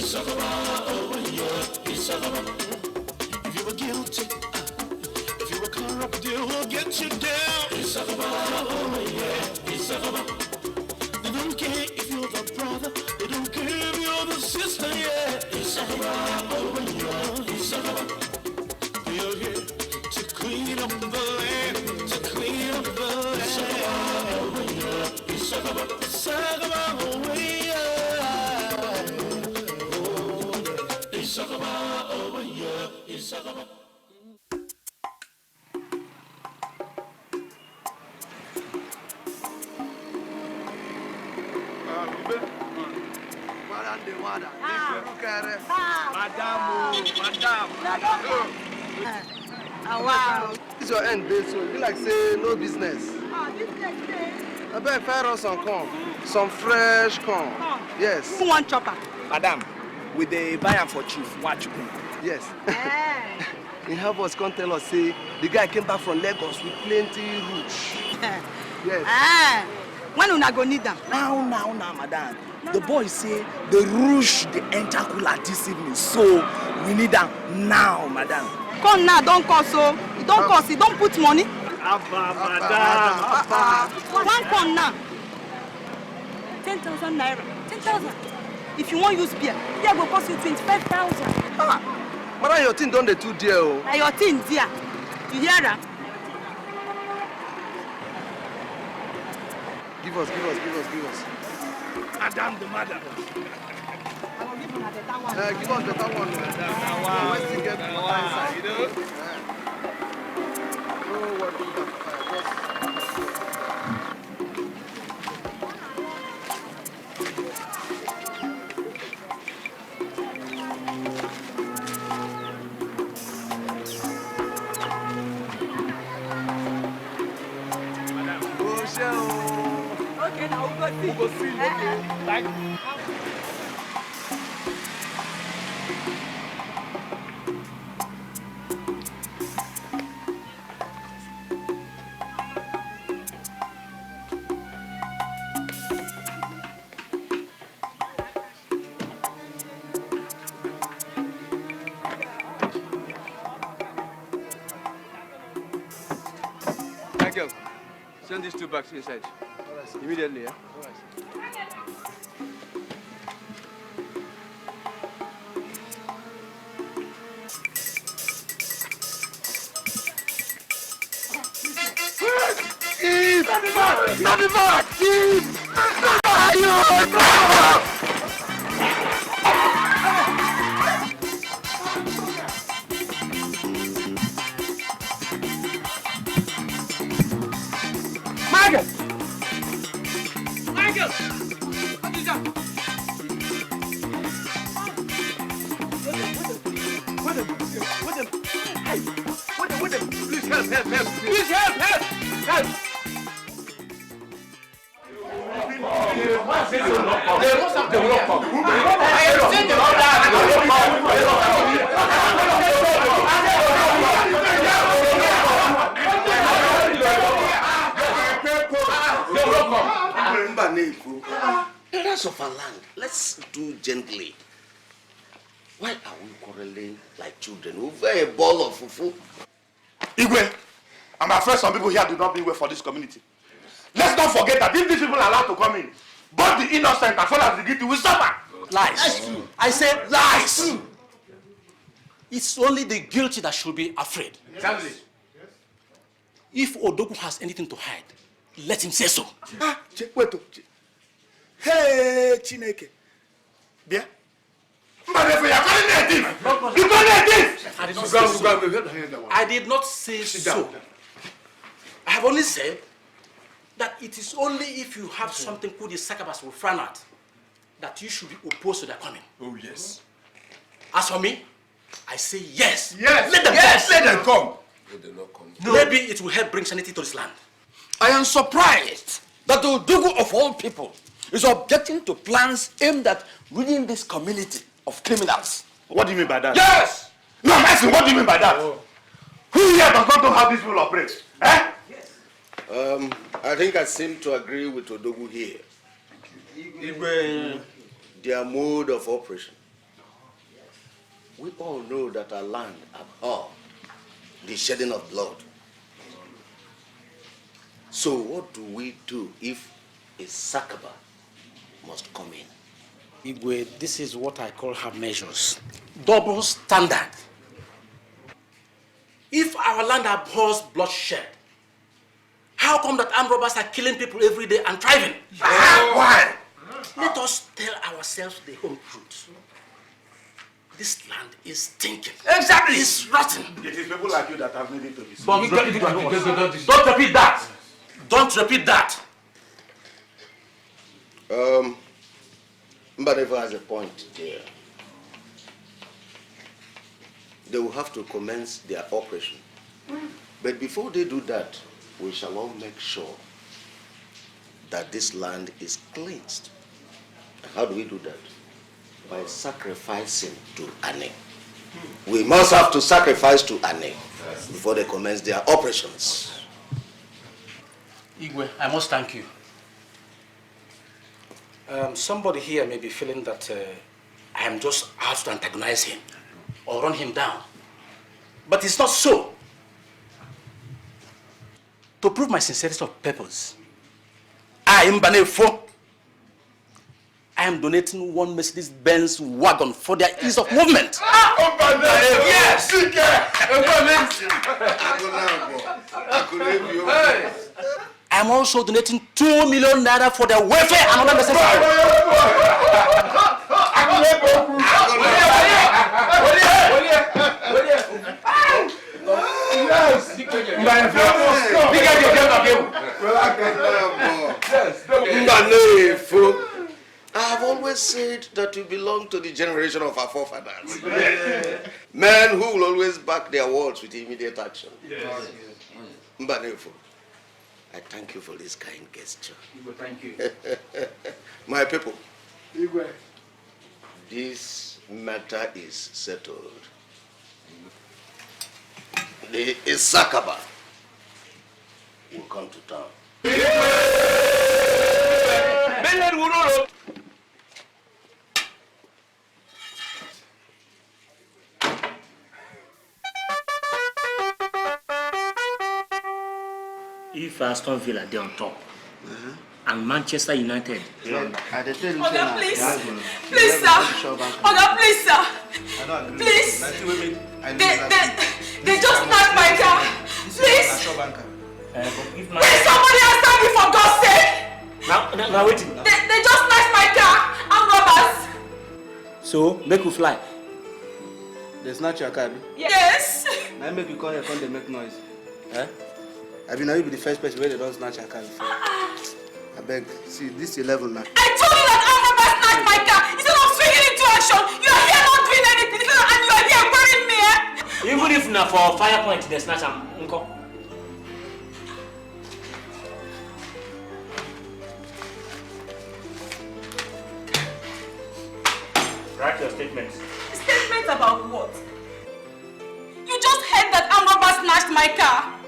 Issakaba, oh yeah, Issakaba. If you were guilty, if you were corrupt, they will get you down. Issakaba, oh yeah, Issakaba. They don't care if you're the brother, they don't care if you're the sister, yeah. Issakaba, oh yeah, Issakaba. You're here to clean up the land, to clean up the land. Issakaba, oh yeah, Issakaba, Issakaba, oh yeah. Issakaba, oh yeah, Issakaba. Madam. Wow. This is your end, babe, so you like say no business. Business day. I bet fire us some corn. Some fresh corn. Yes. Who want chopper? Madam, with the buyer for chief, watch you. Yes. He help us come tell us say the guy came back from Lagos with plenty roots. Yes. When una go need them? Now, madam. The boy say the rouge the enter cooler this evening, so we need them now, madam. Come now, don't cost so. You don't cost, you don't put money. Madam. One come now. 10,000 naira. 10,000. If you want use beer go cost you 25,000. Madam, your thing done the 2 dear. Oh. Now your thing, dear. You hear that? Give us. Madam, the madam. I will give you better one. Give us better one. Wow. Let's get You know? Oh, what do you Okay, now we'll go see. Thank you. Michael, send these 2 bags inside. Immediately, yeah? Not the back! Michael! What is that? With them. Please help. Please help. They must have the rock. Areas of our land, let's do gently. Why are we quarreling like children over a ball of fufu? Igwe, I'm afraid some people here do not mean well for this community. Let's not forget that if these people are allowed to come in, both the innocent as well as the guilty will suffer. Lies. That's true. I said lies. It's only the guilty that should be afraid. Exactly. If Odogu has anything to hide, let him say so. Hey, Chineke. Bien. But if you are calling me a thief, you call me a thief. I did not say so. I have only said that it is only if you have something called the Issakabas will frown at that you should be opposed to their coming. Oh, yes. As for me, I say yes. Yes. Let them come. Let them not come. No. Maybe it will help bring sanity to this land. I am surprised that the Odogu of all people is objecting to plans aimed at ridding this community of criminals. What do you mean by that? Yes! No, I'm asking, what do you mean by that? Oh. Who here does not know how these people operate? Eh? Yes. I think I seem to agree with Odogu here. Their mode of operation we all know that our land abhors the shedding of blood. So what do we do if Issakaba must come in? Igwe, this is what I call her measures. Double standard. If our land abhors bloodshed, how come that armed robbers are killing people every day and thriving? Why? Let us tell ourselves the whole truth. This land is stinking. Exactly. It's rotten. It is people like you that have made it to this. Don't repeat that. Don't repeat that. Mbadevo has a point there. They will have to commence their operation. But before they do that, we shall all make sure that this land is cleansed. How do we do that? By sacrificing to Ane. We must have to sacrifice to Ane before they commence their operations. Igwe, I must thank you. Somebody here may be feeling that I am just out to antagonize him or run him down. But it's not so. To prove my sincerity of purpose, I am donating 1 Mercedes-Benz wagon for their ease of movement. Yes! I'm also donating 2 million naira for their welfare and other necessities. I have always said that we belong to the generation of our forefathers. Men who will always back their words with immediate action. Mbanefo, I thank you for this kind gesture. Thank you. My people, this matter is settled. The Issakaba will come to town. If Aston Villa they're on top and Manchester United. Oga, please. Please, sir. Oga, please, sir. Please. They just knocked my car. Please. Please, somebody answer me for God's sake. Now wait. They just knocked my car. I'm robbers. So make you fly. They snatch your car. Yes. Now make you call your car, they make noise. I mean, now you be the first person where they don't snatch your car before. I beg, see, this is 11 now. I told you that I'm robbers snatched my car. Instead of swinging into action, you are here not doing anything, and you are here worrying me. Even if na for fire point, they snatch am. Unko. Write your statements. Statements about what? You just heard that armed robbers snatched my car.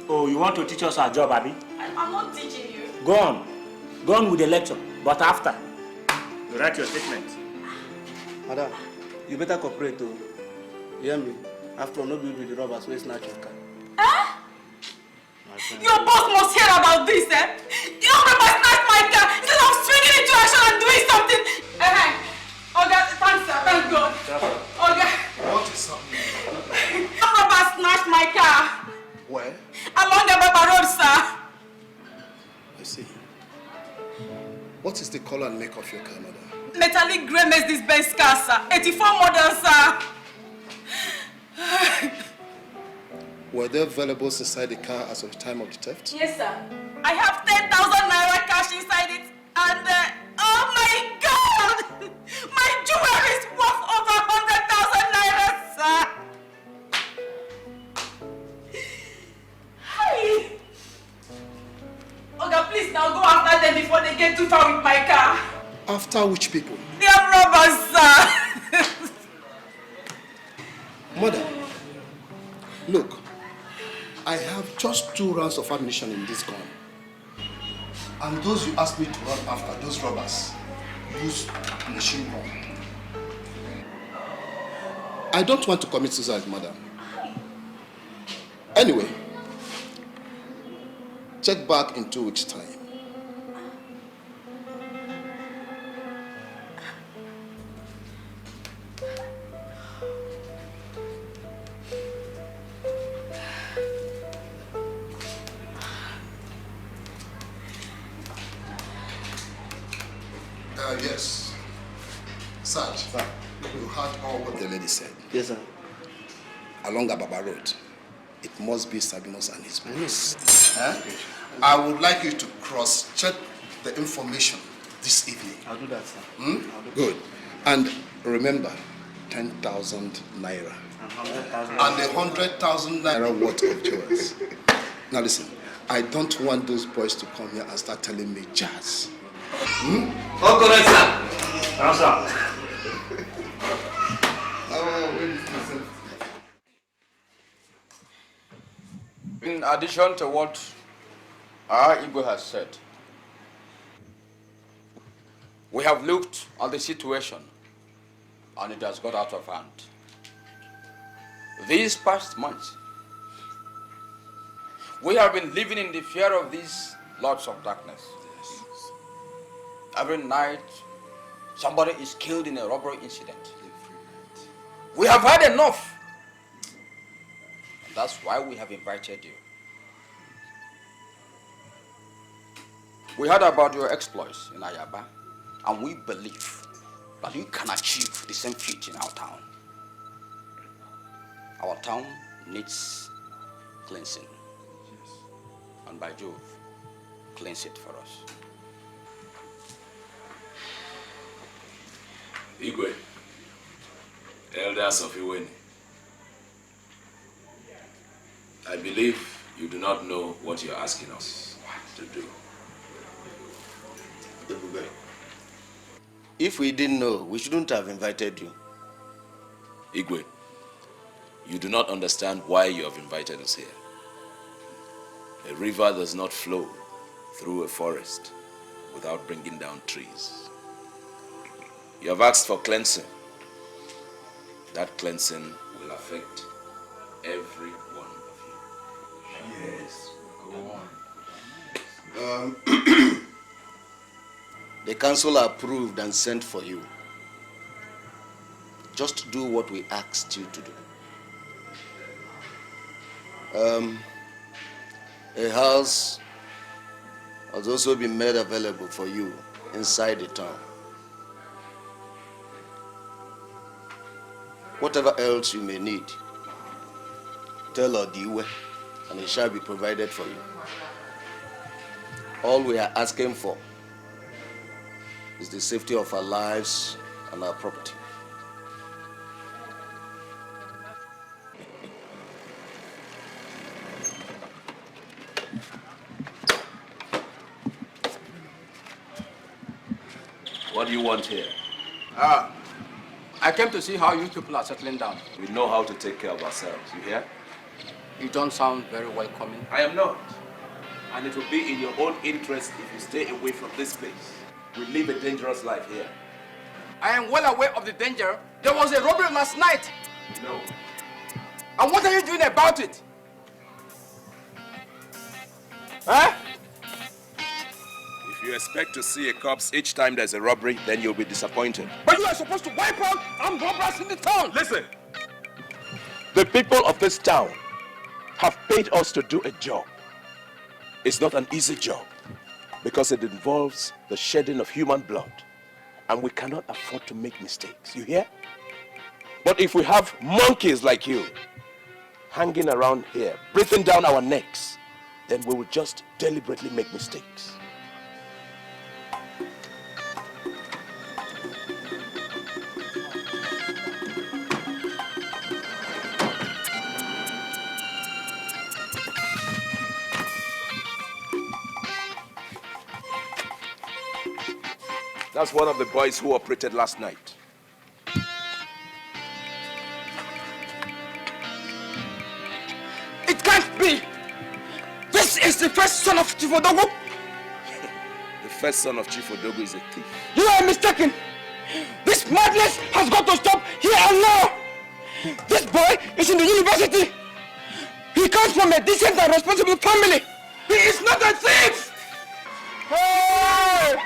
Oh, you want to teach us our job, Abby? I'm not teaching you. Go on. Go on with the lecture. But after, you write your statement. Madam, you better cooperate too. You hear me? After all, nobody will be the robbers who snatch your car. Your boss must hear about this, You remember snatched my car instead of swinging into action and doing something. Oga, thanks, sir. Thank God. Oga. What is happening? Remember snatched my car. Where? Along the Baba Road, sir. I see. What is the color and make of your car, madam? Metallic grey Mercedes-Benz car, sir. 84 model, sir. Were there valuables inside the car as of the time of the theft? Yes, sir. I have 10,000 naira cash inside it. And, oh my God! My jewelry is worth over 100,000 naira, sir. Hi. Oga, please now go after them before they get too far with my car. After which people? They are robbers, sir. Madam, look, I have just 2 rounds of ammunition in this gun. And those you asked me to run after, those robbers, use machine gun. I don't want to commit suicide, madam. Anyway, check back in 2 weeks' time. Yes. Sarge, sir, you heard all what the lady said. Yes, sir. Along Ababa Road, it must be Sabinus and his boys. I would like you to cross-check the information this evening. I'll do that, sir. Good. And remember, 10,000 naira. And 100,000 naira worth of jewels. Now listen, I don't want those boys to come here and start telling me jazz. All correct, sir. Answer. In addition to what our Igbo has said, we have looked at the situation and it has got out of hand. These past months, we have been living in the fear of these lords of darkness. Every night, somebody is killed in a robbery incident. We have had enough. And that's why we have invited you. We heard about your exploits in Ayaba, and we believe that you can achieve the same feat in our town. Our town needs cleansing. And by Jove, cleanse it for us. Igwe, elders of Iweni, I believe you do not know what you're asking us to do. If we didn't know, we shouldn't have invited you. Igwe, you do not understand why you have invited us here. A river does not flow through a forest without bringing down trees. You have asked for cleansing. That cleansing will affect every one of you. Yes, go on. The council approved and sent for you. Just do what we asked you to do. A house has also been made available for you inside the town. Whatever else you may need, tell Odiwe and it shall be provided for you. All we are asking for is the safety of our lives and our property. What do you want here? I came to see how you people are settling down. We know how to take care of ourselves, you hear? You don't sound very welcoming. I am not. And it will be in your own interest if you stay away from this place. We live a dangerous life here. I am well aware of the danger. There was a robbery last night. No. And what are you doing about it? Huh? If you expect to see a corpse each time there's a robbery, then you'll be disappointed. But you are supposed to wipe out armed robbers in the town. Listen! The people of this town have paid us to do a job. It's not an easy job because it involves the shedding of human blood. And we cannot afford to make mistakes, you hear? But if we have monkeys like you hanging around here, breathing down our necks, then we will just deliberately make mistakes. That's one of the boys who operated last night. It can't be! This is the first son of Chief Odogu! The first son of Chief Odogu is a thief. You are mistaken! This madness has got to stop here and now! This boy is in the university. He comes from a decent and responsible family. He is not a thief! Hey!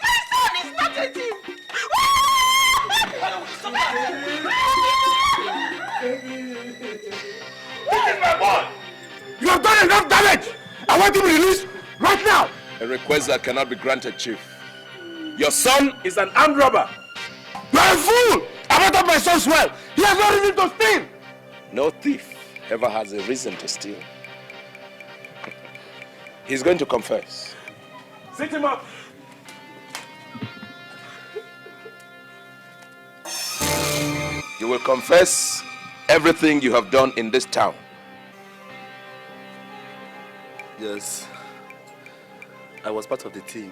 My son is not a thief! This is my boy! You have done enough damage! I want him released right now! A request that cannot be granted, Chief. Your son is an armed robber. You are a fool! I brought up my son's well. He has no reason to steal! No thief ever has a reason to steal. He's going to confess. Sit him up! You will confess everything you have done in this town. Yes. I was part of the team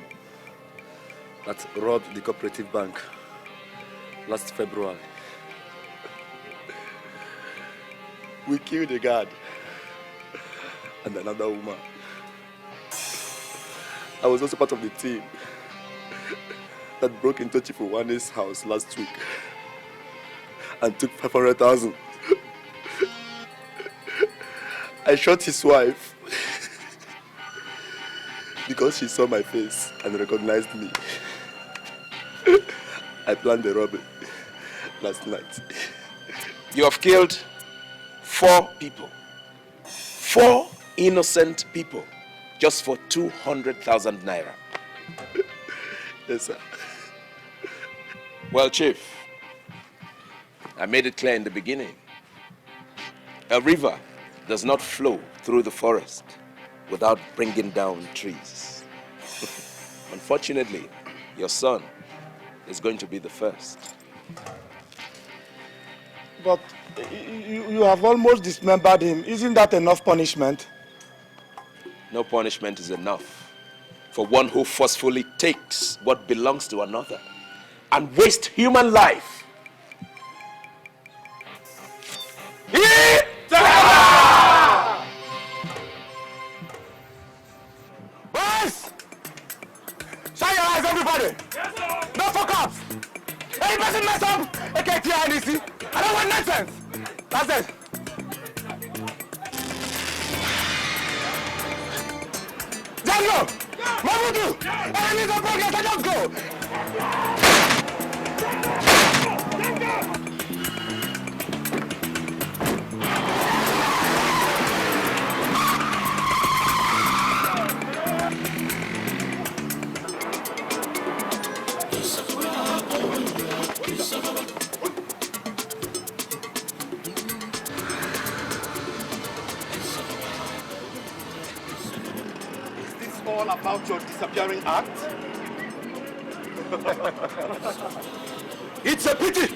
that robbed the cooperative bank last February. We killed a guard and another woman. I was also part of the team that broke into Chief Uwane's house last week and took 500,000. I shot his wife because she saw my face and recognized me. I planned the robbery last night. You have killed 4 people. 4 innocent people. Just for 200,000 naira. Yes, sir. Well, Chief, I made it clear in the beginning. A river does not flow through the forest without bringing down trees. Unfortunately, your son is going to be the first. But you have almost dismembered him. Isn't that enough punishment? No punishment is enough for one who forcefully takes what belongs to another and wastes human life. Boys! Shine your eyes, everybody! No fuck ups! Any person mess up, AKTIDC. I don't want nonsense! That's it. Django! Mamudu! Enemies are progress, let us go! All about your disappearing act? It's a pity!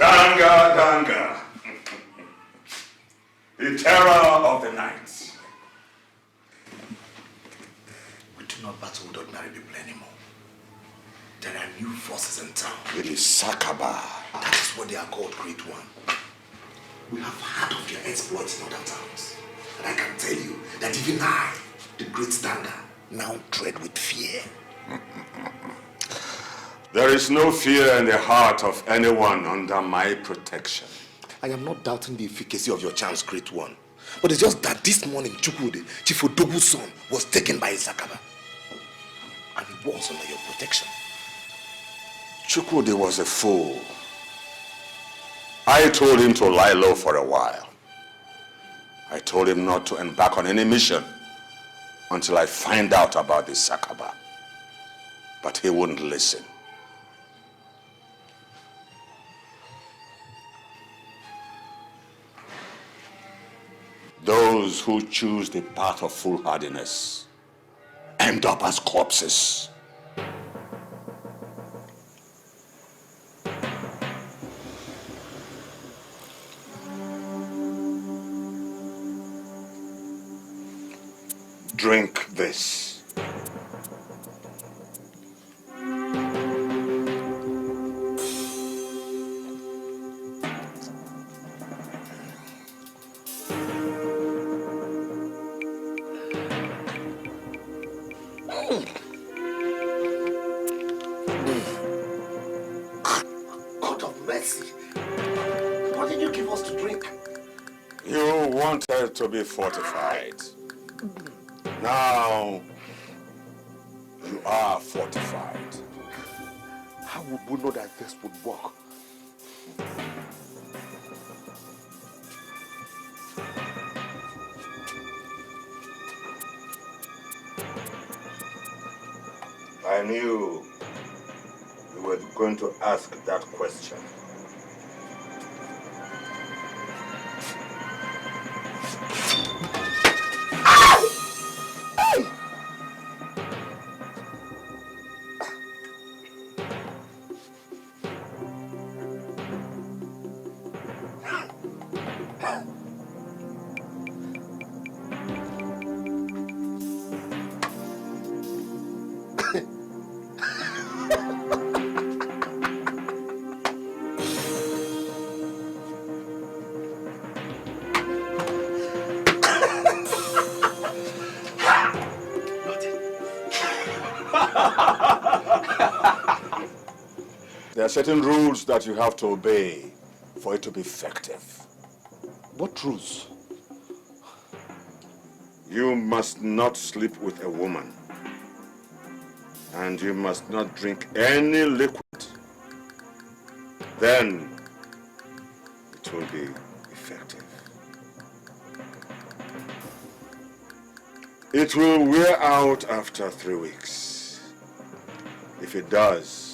Danga, the terror of the night. We do not battle with ordinary people anymore. There are new forces in town. It is Issakaba. That is what they are called, Great One. We have heard of their exploits in other towns. And I can tell you that even I, the Great Danga, now dread with fear. There is no fear in the heart of anyone under my protection. I am not doubting the efficacy of your charms, Great One. But it's just that this morning, Chukwude, Chief Odogu's son, was taken by Issakaba. And he was under your protection. Chukwude was a fool. I told him to lie low for a while. I told him not to embark on any mission until I find out about the Issakaba. But he wouldn't listen. Those who choose the path of foolhardiness end up as corpses. Drink this. God of mercy. What did you give us to drink? You wanted to be fortified. Now, you are fortified. How would we know that this would work? I knew you were going to ask that question. There are certain rules that you have to obey for it to be effective. What rules? You must not sleep with a woman. And you must not drink any liquid. Then it will be effective. It will wear out after 3 weeks. If it does,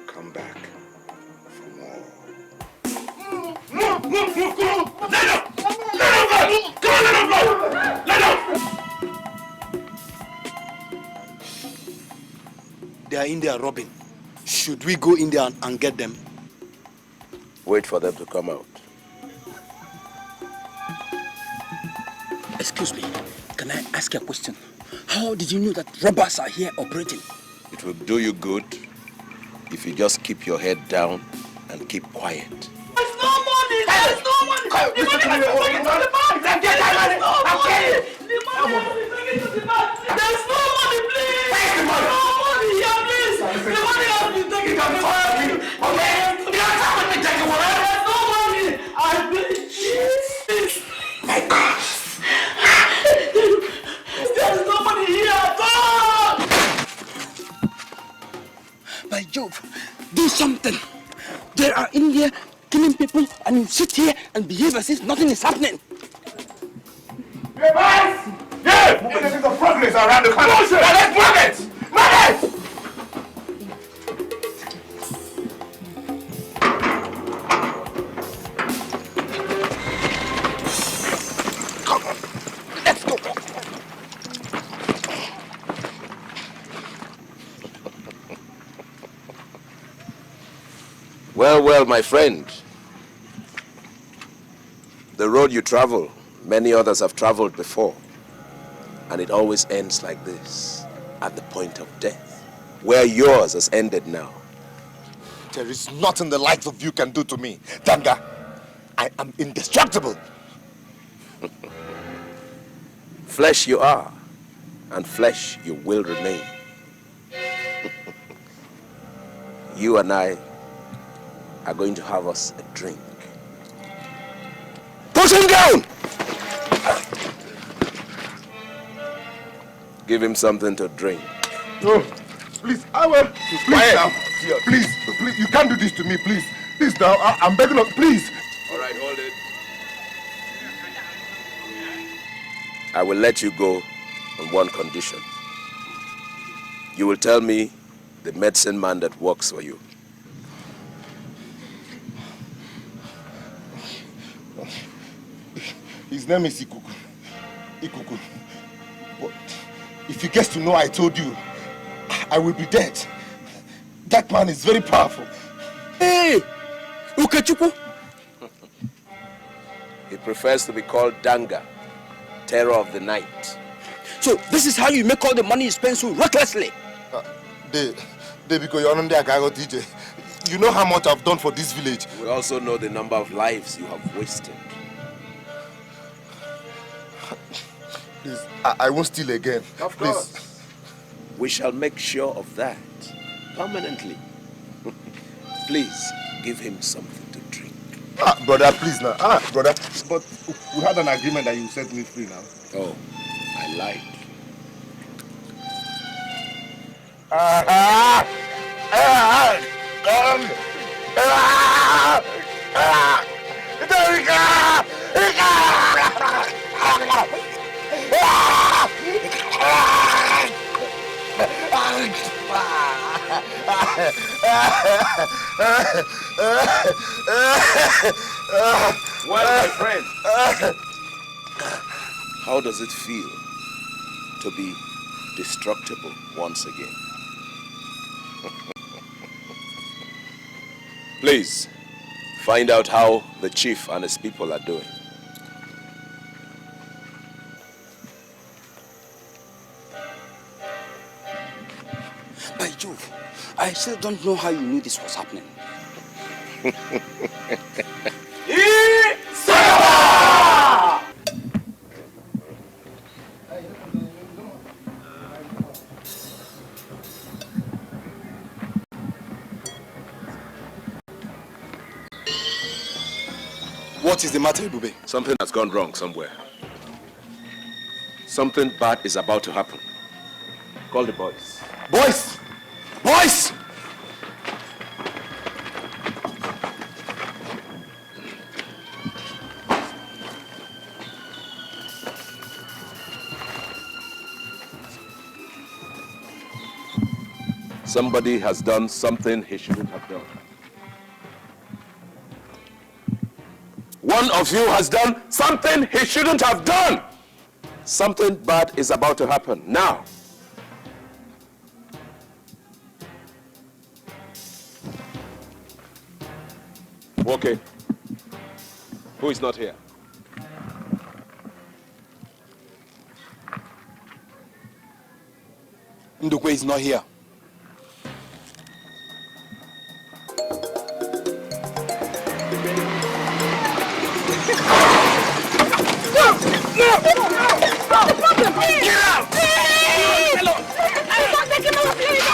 come back for more. They are in there robbing. Should we go in there and get them? Wait for them to come out. Excuse me, can I ask you a question? How did you know that robbers are here operating? It will do you good if you just keep your head down and keep quiet. There's no money! There's no money! The money has to take it to the bank! There's no money! The money has to take it to the bank! There's no money, please! Where's the money? No money here, please! The money has to take it to the bank! Okay? You don't have to take it, whatever! There's no money! I beg you! My gosh! There's no money here at all! By Jove, do something! They are in here killing people and you sit here and behave as if nothing is happening. Hey, boys! Yeah! This is the progress around the country. Let's move it! Move it! Come on, let's go. Well, my friend. The road you travel, many others have traveled before. And it always ends like this, at the point of death. Where yours has ended now. There is nothing the likes of you can do to me. Danga, I am indestructible. Flesh you are, and flesh you will remain. You and I are going to have us a drink. Push him down! Give him something to drink. No, please, I will. Please now. Please, please, you can't do this to me, please. Please now, I'm begging of, please. All right, hold it. I will let you go on one condition. You will tell me the medicine man that works for you. His name is Ikuku. Ikuku. But if he gets to know I told you, I will be dead. That man is very powerful. Hey! Ukechukwu! He prefers to be called Danga, terror of the night. So this is how you make all the money you spend so recklessly? Because you're on the Agago DJ. You know how much I've done for this village. We also know the number of lives you have wasted. Please, I won't steal again. Of course. We shall make sure of that permanently. Please, give him something to drink. Brother, please now. Brother, but we had an agreement that you set me free now. Oh, I lied. Well, my friend, how does it feel to be destructible once again? Please, find out how the chief and his people are doing. By Jove, I still don't know how you knew this was happening. Issakaba! What is the matter, Ibube? Something has gone wrong somewhere. Something bad is about to happen. Call the boys. Boys! Boys! Somebody has done something he shouldn't have done. One of you has done something he shouldn't have done. Something bad is about to happen now. Okay. Who is not here? Ndukwe is not here. Get out! Hello! Don't take him away, please!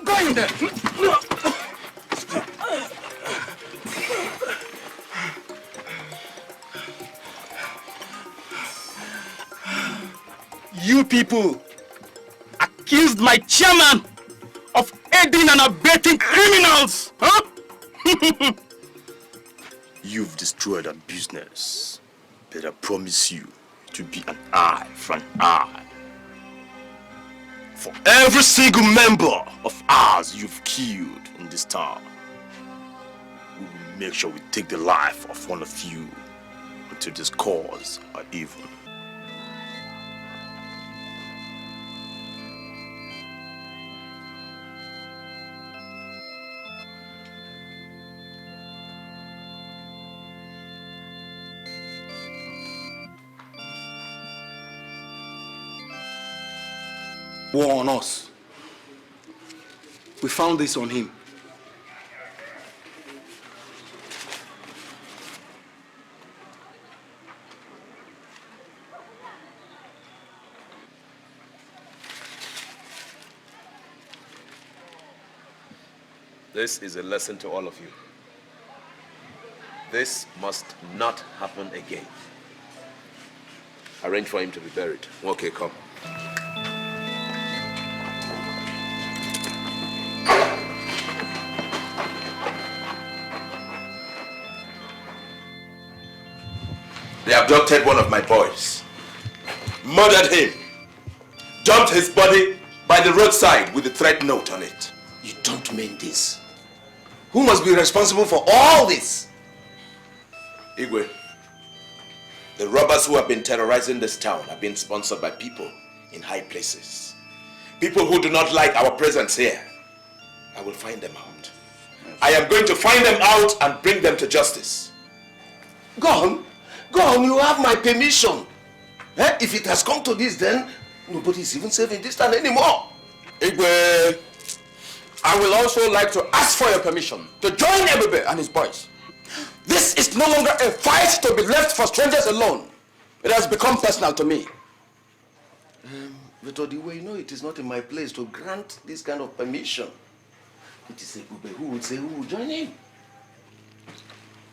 Go in there! You people accused my chairman of aiding and abetting criminals, huh? You've destroyed our business, but I promise you to be an eye for an eye. For every single member of ours you've killed in this town, we will make sure we take the life of one of you until this cause are even. War on us. We found this on him. This is a lesson to all of you. This must not happen again. Arrange for him to be buried. Okay, come. abducted one of my boys, murdered him, dumped his body by the roadside with a threat note on it. You don't mean this. Who must be responsible for all this? Igwe, the robbers who have been terrorizing this town have been sponsored by people in high places. People who do not like our presence here. I will find them out. I am going to find them out and bring them to justice. Go on, you have my permission. If it has come to this, then nobody is even safe in this town anymore. Igwe, I will also like to ask for your permission to join Ebube and his boys. This is no longer a fight to be left for strangers alone. It has become personal to me. But Odiwe, you know it is not in my place to grant this kind of permission. It is Ebube who would say who will join him.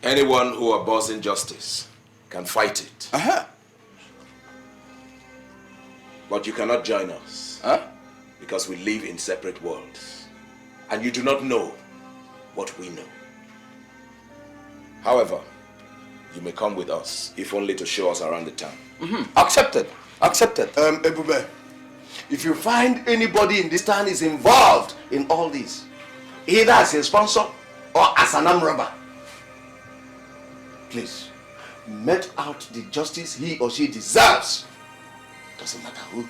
Anyone who abhors injustice can fight it. But you cannot join us. Because we live in separate worlds. And you do not know what we know. However, you may come with us, if only to show us around the town. Accepted. Ebube, if you find anybody in this town is involved in all this, either as a sponsor or as an armed robber, please, mete out the justice he or she deserves. Doesn't matter who.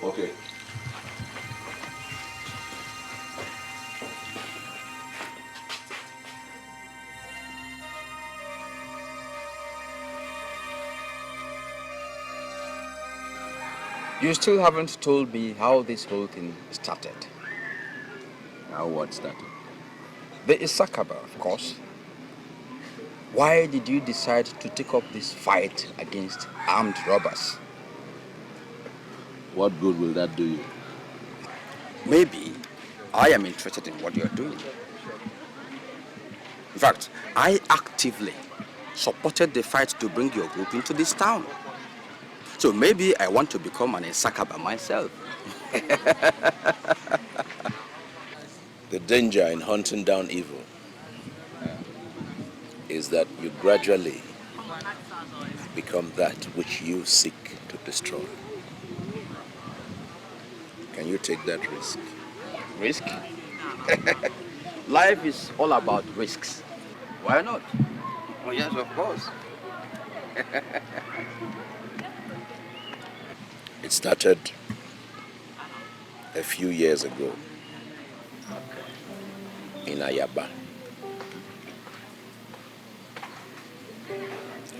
Okay. You still haven't told me how this whole thing started. How what started? The Issakaba, of course. Why did you decide to take up this fight against armed robbers? What good will that do you? Maybe I am interested in what you are doing. In fact, I actively supported the fight to bring your group into this town. So maybe I want to become an Issakaba myself. The danger in hunting down evil is that you gradually become that which you seek to destroy. Can you take that risk? Risk? Life is all about risks. Why not? Oh yes, of course. It started a few years ago in Ayaba.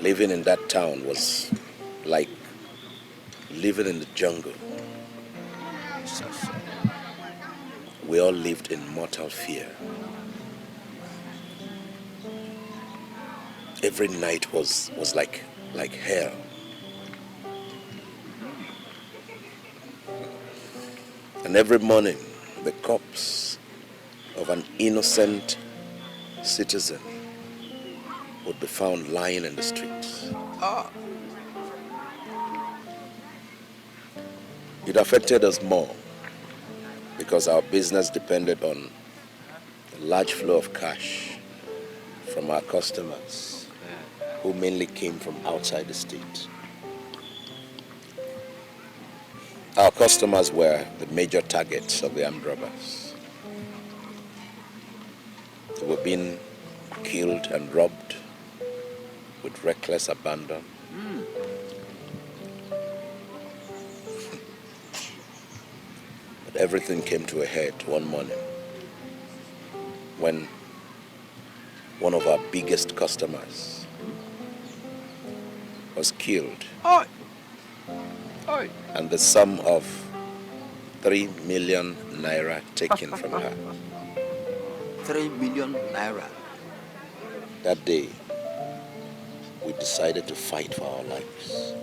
Living in that town was like living in the jungle. We all lived in mortal fear. Every night was like hell. And every morning, the corpse of an innocent citizen would be found lying in the streets. It affected us more because our business depended on a large flow of cash from our customers who mainly came from outside the state. Our customers were the major targets of the armed robbers. They were being killed and robbed with reckless abandon. But everything came to a head one morning when one of our biggest customers was killed. And the sum of 3 million naira taken from her. 3 million naira. That day, we decided to fight for our lives,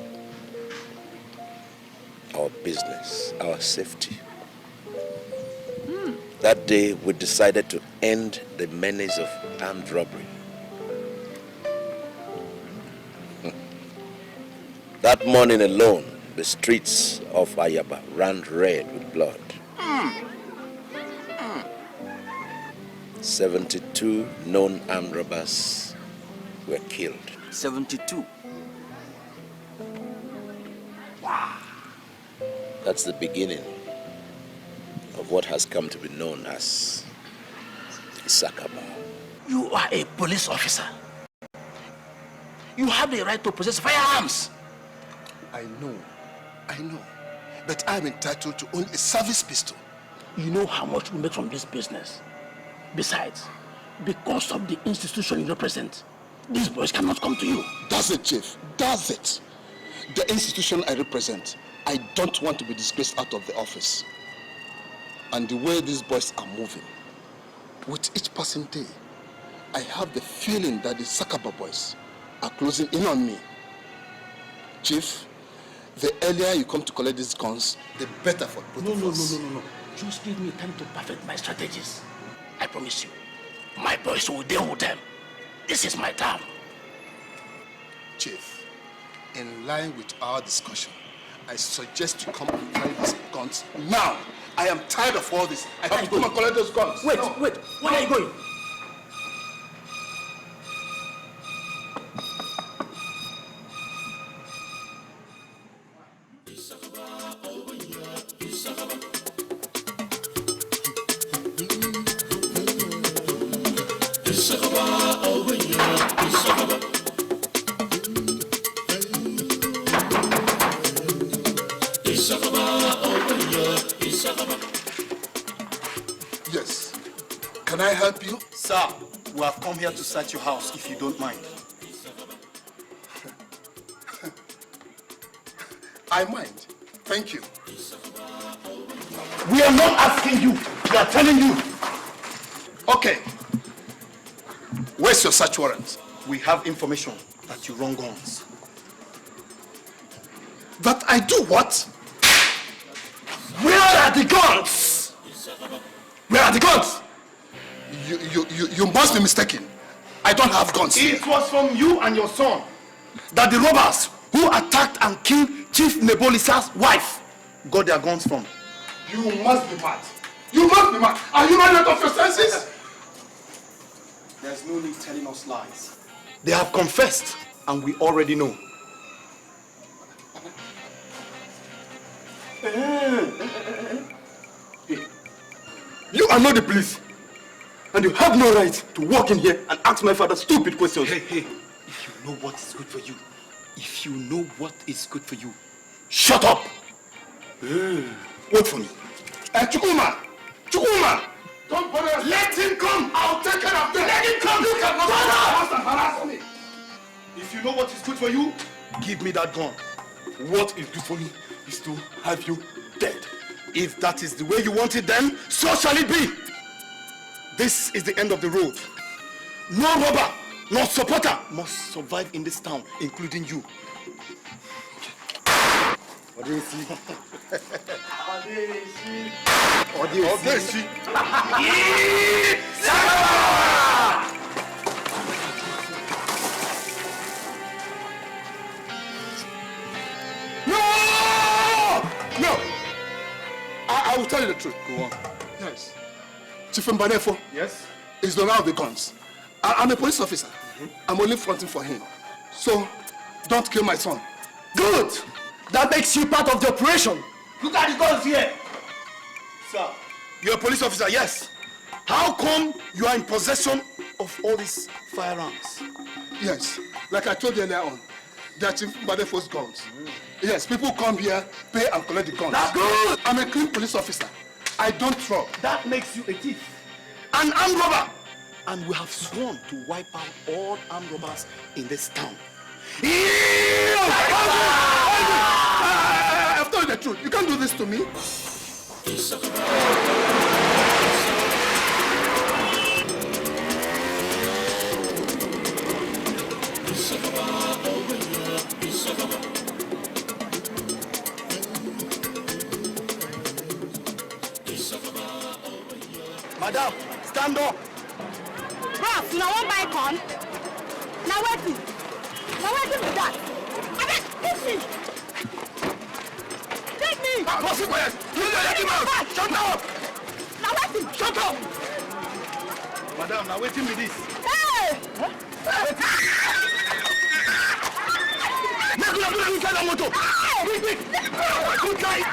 our business, our safety. That day, we decided to end the menace of armed robbery. That morning alone, the streets of Ayaba ran red with blood. 72 known armed robbers were killed. 72? That's the beginning of what has come to be known as Issakaba. You are a police officer. You have the right to possess firearms. I know. But I'm entitled to own a service pistol. You know how much we make from this business. Besides, because of the institution you represent, these boys cannot come to you. Does it, Chief? Does it? The institution I represent, I don't want to be disgraced out of the office. And the way these boys are moving, with each passing day, I have the feeling that the Issakaba boys are closing in on me. Chief, the earlier you come to collect these guns, the better for both of us. No. Just give me time to perfect my strategies. I promise you, my boys will deal with them. This is my time. Chief, in line with our discussion, I suggest you come and carry these guns now. I am tired of all this. I have to come and collect those guns. Wait, where are you going? Yes. Can I help you? Sir, we have come here to search your house, if you don't mind. I mind. Thank you. We are not asking you, we are telling you. Okay. Where's your search warrant? We have information that you run guns. That I do what? Where are the guns? Where are the guns? You must be mistaken. I don't have guns here. It was from you and your son that the robbers who attacked and killed Chief Nebolisa's wife got their guns from. You must be mad. You must be mad. Are you not out of your senses? There's no need telling us lies. They have confessed and we already know. You are not the police. And you have no right to walk in here and ask my father stupid questions. Hey, if you know what is good for you, shut up! Wait for me. Chukuma! Don't bother. Let him come! I'll take care of them. Let him come! You cannot harass me. If you know what is good for you, give me that gun. What is good for me is to have you dead. If that is the way you want it, then so shall it be. This is the end of the road. No robber, no supporter must survive in this town, including you. No! I will tell you the truth. Go on. Yes. Chief Mbanefo. Yes? Is the owner of the guns. I'm a police officer. I'm only fronting for him. So, don't kill my son. Good! That makes you part of the operation. Look at the guns here. Sir, you're a police officer, yes. How come you are in possession of all these firearms? Yes. Like I told you earlier on, they are Chief Mbanefo's guns. Yes, people come here, pay and collect the guns. That's good! I'm a clean police officer. I don't rob. That makes you a thief. An armed robber. And we have sworn to wipe out all armed robbers in this town. I've told you the truth. You can't do this to me. Madam, stand up. Ralph, you want buy corn? Now waiting. With that. Take me. Let him out. Shut up. Now waiting. Shut up. Madam, now waiting with this. Hey! Make una put am inside that motor. Quick. Good night.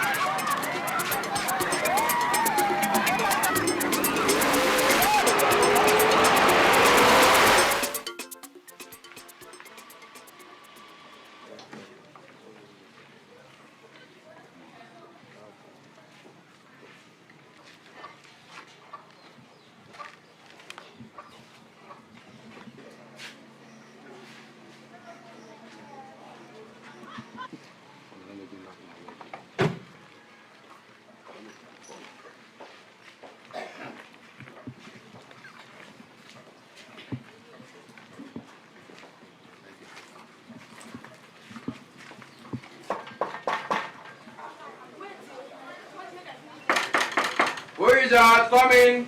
Who is that coming?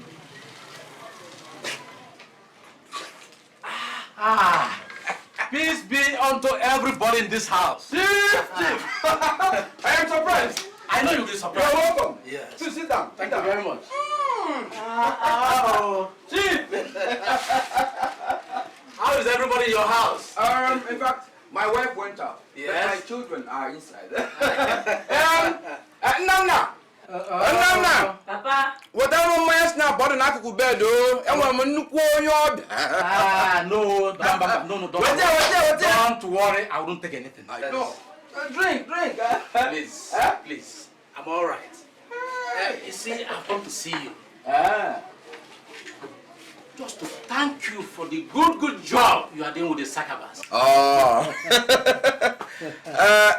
Peace be unto everybody in this house. Chief! I am surprised. I know you'll be surprised. You're welcome. Yes. Please sit down. Thank you very much. Chief! How is everybody in your house? In fact, my wife went out. Yes. But my children are inside. Nana! Nana! Papa. Whatever my ass now, but an article bed, and I'm a new yard. No, don't worry, I wouldn't take anything. No. Drink. Please. I'm all right. You see, I've come to see you. Just to thank you for the good job you are doing with the Issakabas. Oh.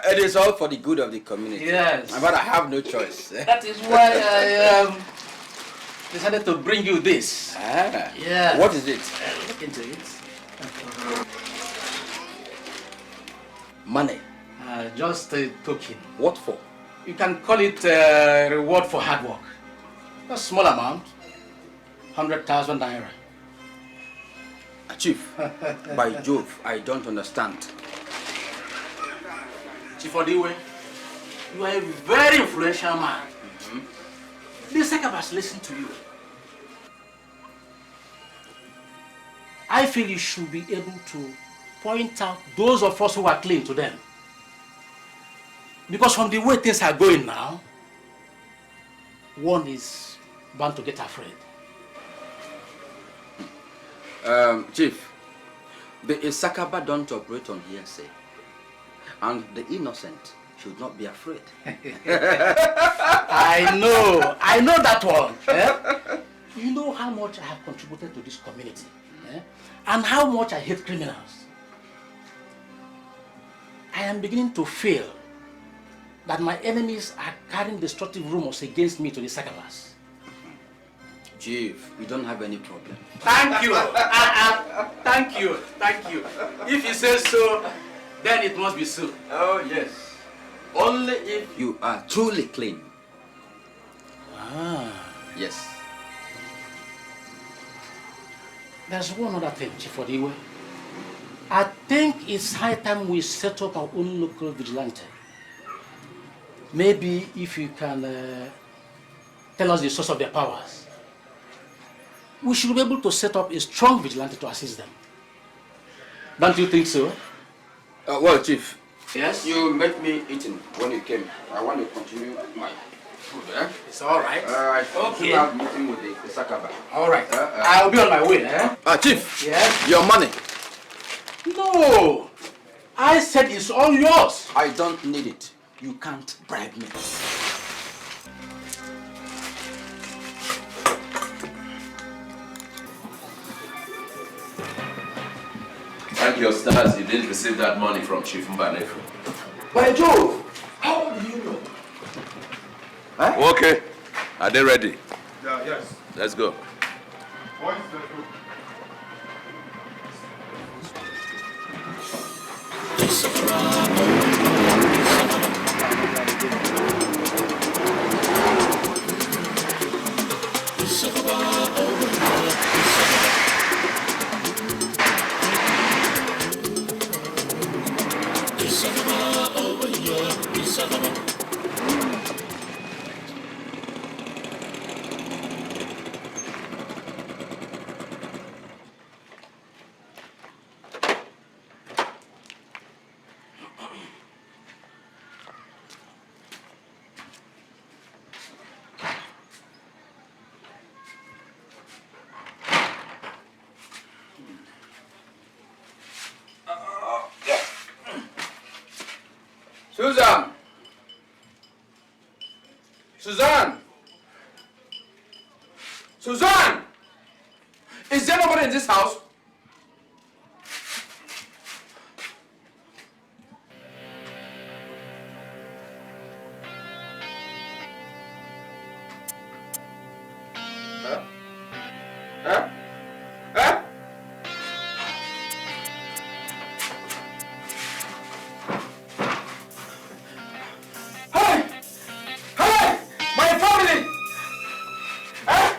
It is all for the good of the community. Yes. But I have no choice. That is why I decided to bring you this. Yeah. What is it? Look into it. Money. Just a token. What for? You can call it a reward for hard work. A small amount. 100,000 naira. Chief, by Jove, I don't understand. Chief Odiwe, you are a very influential man. The Issakabas listen to you. I feel you should be able to point out those of us who are clean to them. Because from the way things are going now, one is bound to get afraid. Chief, the Issakaba don't operate on hearsay, and the innocent should not be afraid. I know that one. You know how much I have contributed to this community, and how much I hate criminals. I am beginning to feel that my enemies are carrying destructive rumors against me to the Issakabas. Chief, you don't have any problem. Thank you. Thank you. If you say so, then it must be so. Oh, yes. Only if you are truly clean. Yes. There's one other thing, Chief Odiwe. I think it's high time we set up our own local vigilante. Maybe if you can tell us the source of their powers, we should be able to set up a strong vigilante to assist them. Don't you think so? Well, Chief. Yes? You met me eating when you came. I want to continue my food, It's all right. I still have meeting with the Issakaba. All right. I'll be on my way, Chief. Yes? Your money. No. I said it's all yours. I don't need it. You can't bribe me. Thank your stars you didn't receive that money from Chief Mbanefu. By Jove! How do you know? Okay. Are they ready? Yeah, yes. Let's go. What is the group? Susan! Suzanne! Suzanne! Is there nobody in this house? Huh? Huh? Huh? Hey! Hey! My family! Huh?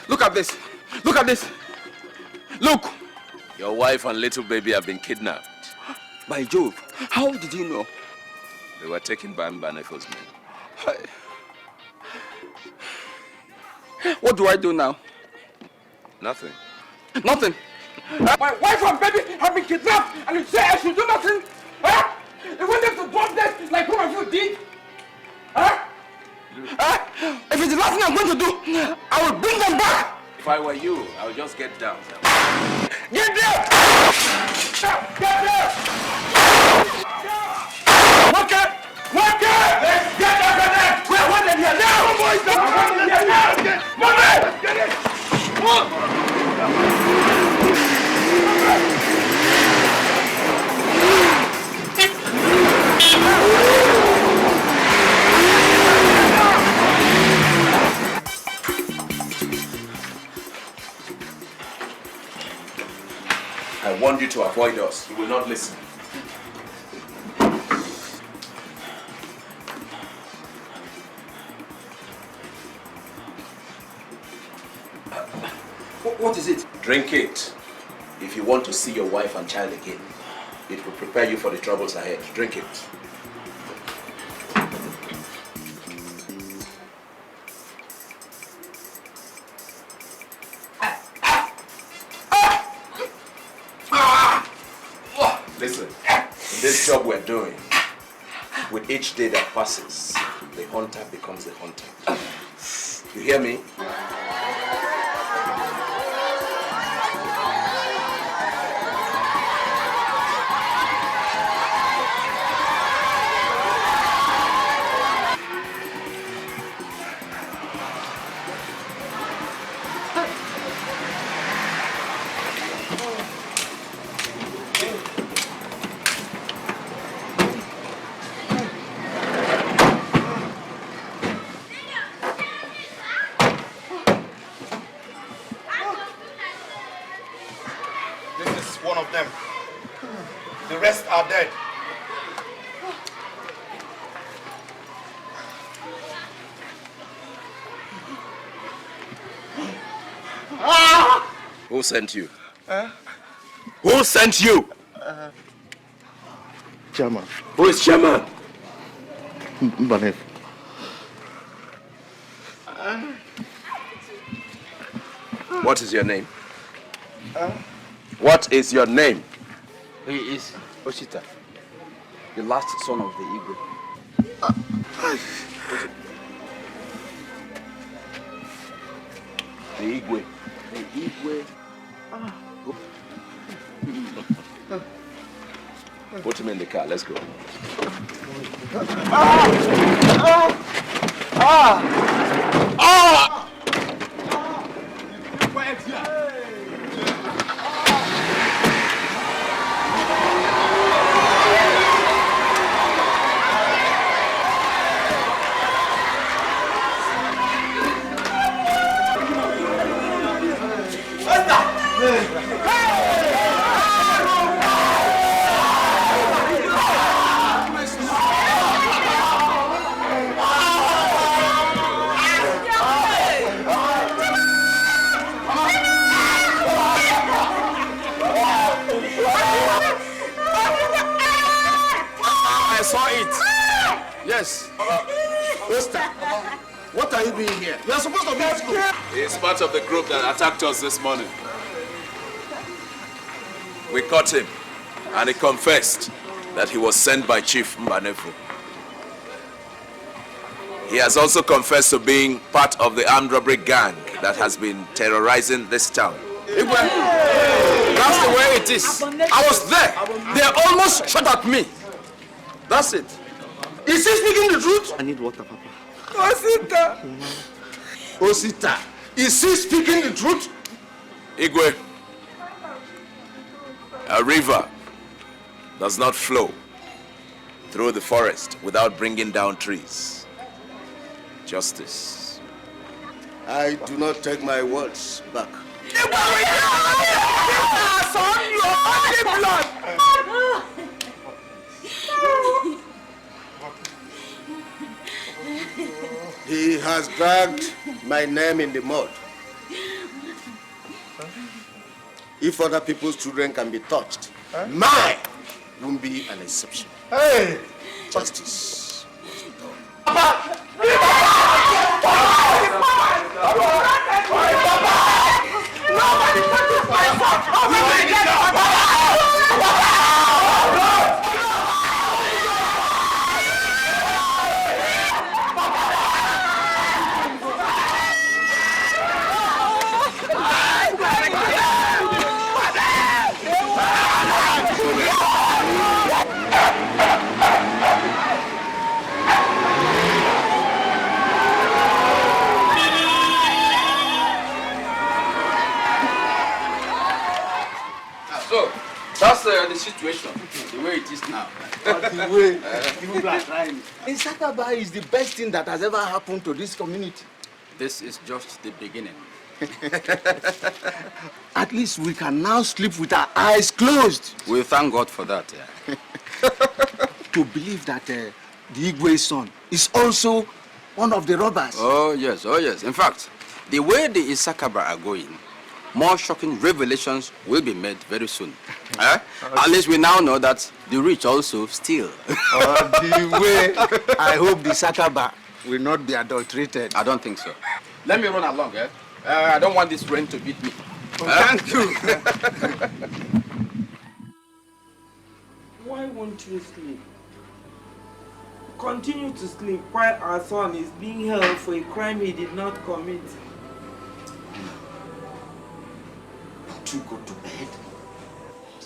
Look at this. Look at this. Look. Your wife and little baby have been kidnapped. By Jove, how did you know? They were taken by Mbanefo's men. What do I do now? Nothing. Nothing. My wife and baby have been kidnapped and you say I should do nothing? Huh? You want them to drop dead like one of you did? Huh? If it's the last thing I'm going to do, I will bring them back! If I were you, I would just get down. Get there! Get there! Work it! Work it! Let's get after them! We're wanted here now! Boys, we're wanted here now! Move it! Get it! I warned you to avoid us. You will not listen. What is it? Drink it. If you want to see your wife and child again, it will prepare you for the troubles ahead. Drink it. Listen, this job we're doing, with each day that passes, the hunter becomes the hunter. You hear me? The rest are dead. Who sent you? Who sent you? Chairman. Who is chairman? Mbanef. What is your name? What is your name? He is Oshita, the last son of the Igwe. The Igwe. The Igwe. Put him in the car. Let's go. Yes. Oster, what are you doing here? You are supposed to be in school. He's part of the group that attacked us this morning. We caught him, and he confessed that he was sent by Chief Mbanefu. He has also confessed to being part of the armed robbery gang that has been terrorizing this town. That's the way it is. I was there. They almost shot at me. That's it. Is he speaking the truth? I need water, Papa. Osita, is he speaking the truth? Igwe, a river does not flow through the forest without bringing down trees. Justice. I do not take my words back. He has dragged my name in the mud. If other people's children can be touched, mine won't be an exception. Hey! Justice. Nobody touches my son! That's the situation, the way it is now. The way people are trying. Issakaba is the best thing that has ever happened to this community. This is just the beginning. At least we can now sleep with our eyes closed. We thank God for that. Yeah. To believe that the Igwe's son is also one of the robbers. Oh yes, oh yes. In fact, the way the Issakaba are going, more shocking revelations will be made very soon. At least we now know that the rich also steal. The way I hope the Issakaba will not be adulterated. I don't think so. Let me run along, eh? I don't want this rain to beat me. Thank you. Why won't you sleep? Continue to sleep while our son is being held for a crime he did not commit. To go to bed.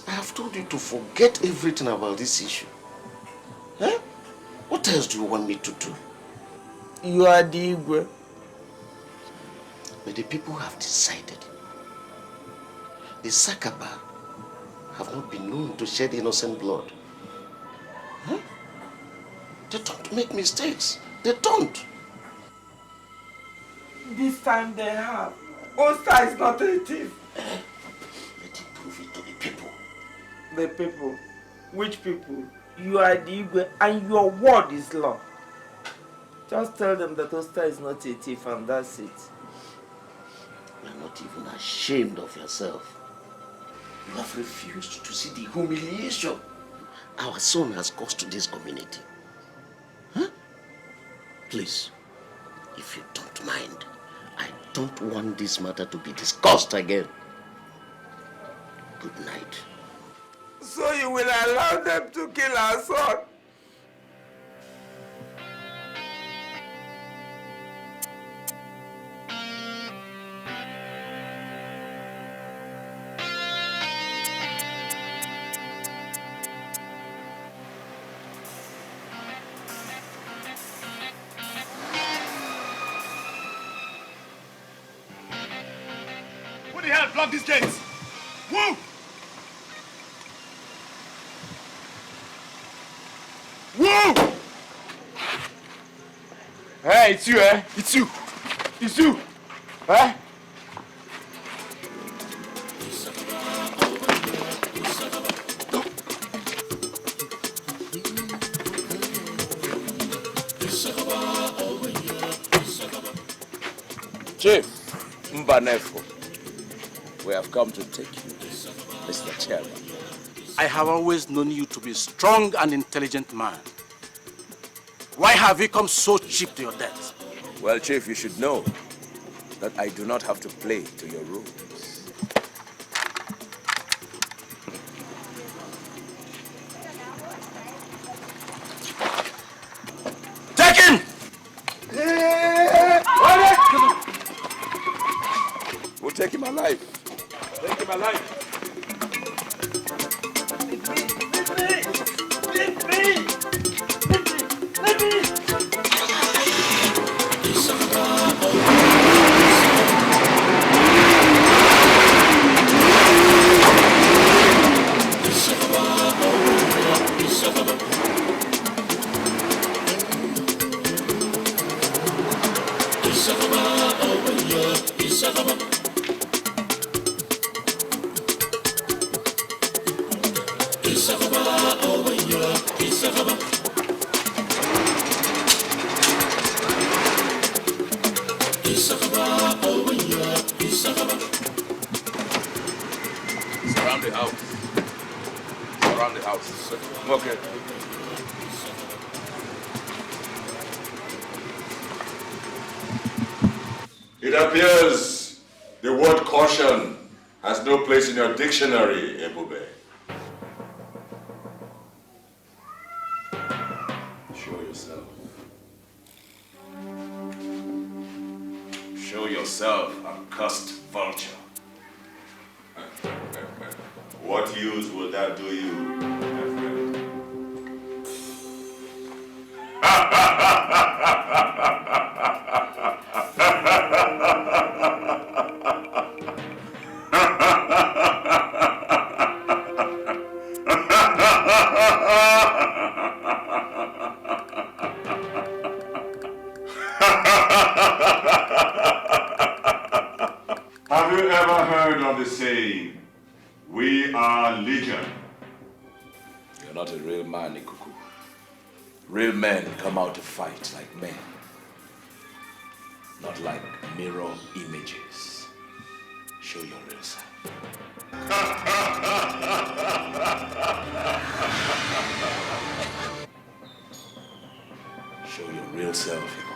I have told you to forget everything about this issue. Huh? What else do you want me to do? You are the Igwe. But the people have decided. The Issakaba have not been known to shed innocent blood. Huh? They don't make mistakes. They don't. This time they have. Osta is not a thief. Prove it to the people. The people? Which people? You are the Igwe and your word is law. Just tell them that Osta is not a thief and that's it. You are not even ashamed of yourself. You have refused to see the humiliation our son has caused to this community. Huh? Please, if you don't mind, I don't want this matter to be discussed again. Good night. So you will allow them to kill our son? Who the hell blocked these gates? Woo! Woo! Hey, it's you, eh? It's you. It's you. Eh? Chief Mbanefu, we have come to take you, Mr. Chairman. I have always known you to be a strong and intelligent man. Why have you come so cheap to your death? Well, Chief, you should know that I do not have to play to your rules. Take him! We'll take him alive. Take him alive. Surround the house. Surround the house. Okay. It appears the word caution has no place in your dictionary, Ebube. Show yourself. Show yourself, accursed vulture. What use will that do you, my friend? Have you ever heard of the saying, "We are legion"? You're not a real man, Ikuku. Real men come out to fight like men. Not like mirror images. Show your real self. Show your real self, Ikuku.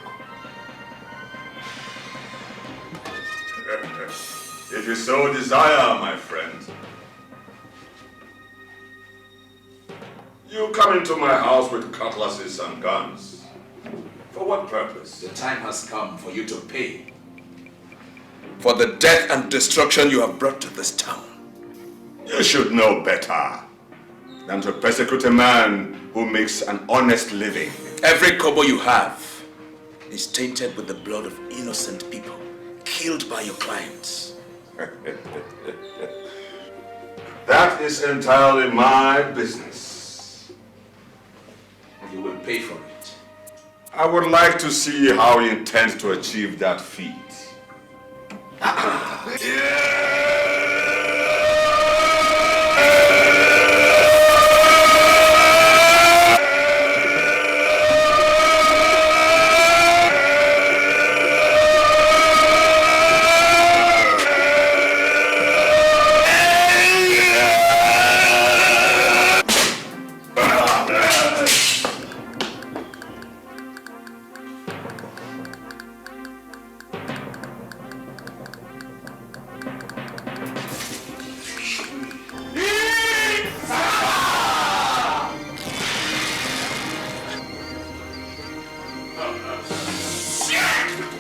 If you so desire, my friend, you come into my house with cutlasses and guns. For what purpose? The time has come for you to pay for the death and destruction you have brought to this town. You should know better than to persecute a man who makes an honest living. Every kobo you have is tainted with the blood of innocent people killed by your clients. That is entirely my business. You will pay for it. I would like to see how you intend to achieve that feat.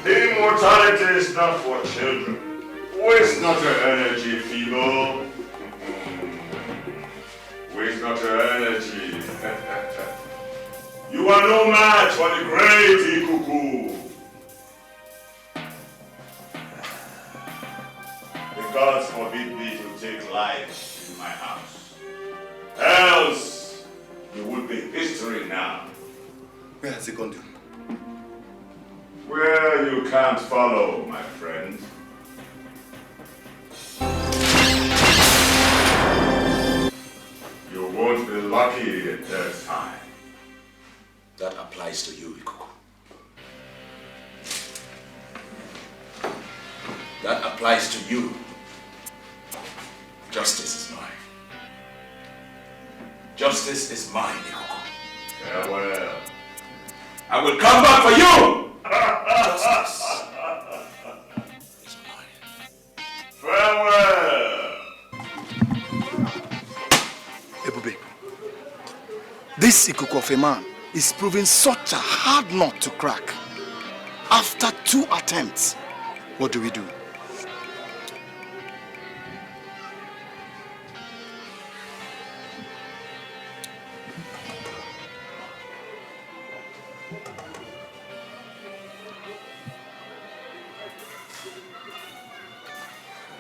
Immortality is not for children. Waste not your energy, feeble. Waste not your energy. You are no match for the great Ikuku. The gods forbid me to take life in my house. Else, you would be history now. Where has he gone to? Where you can't follow, my friend. You won't be lucky a third time. That applies to you, Ikuku. That applies to you. Justice is mine. Justice is mine, Ikuku. Farewell. I will come back for you! Justice is mine. Farewell! Ebube, this Ikuku of a man is proving such a hard nut to crack. After 2 attempts, what do we do?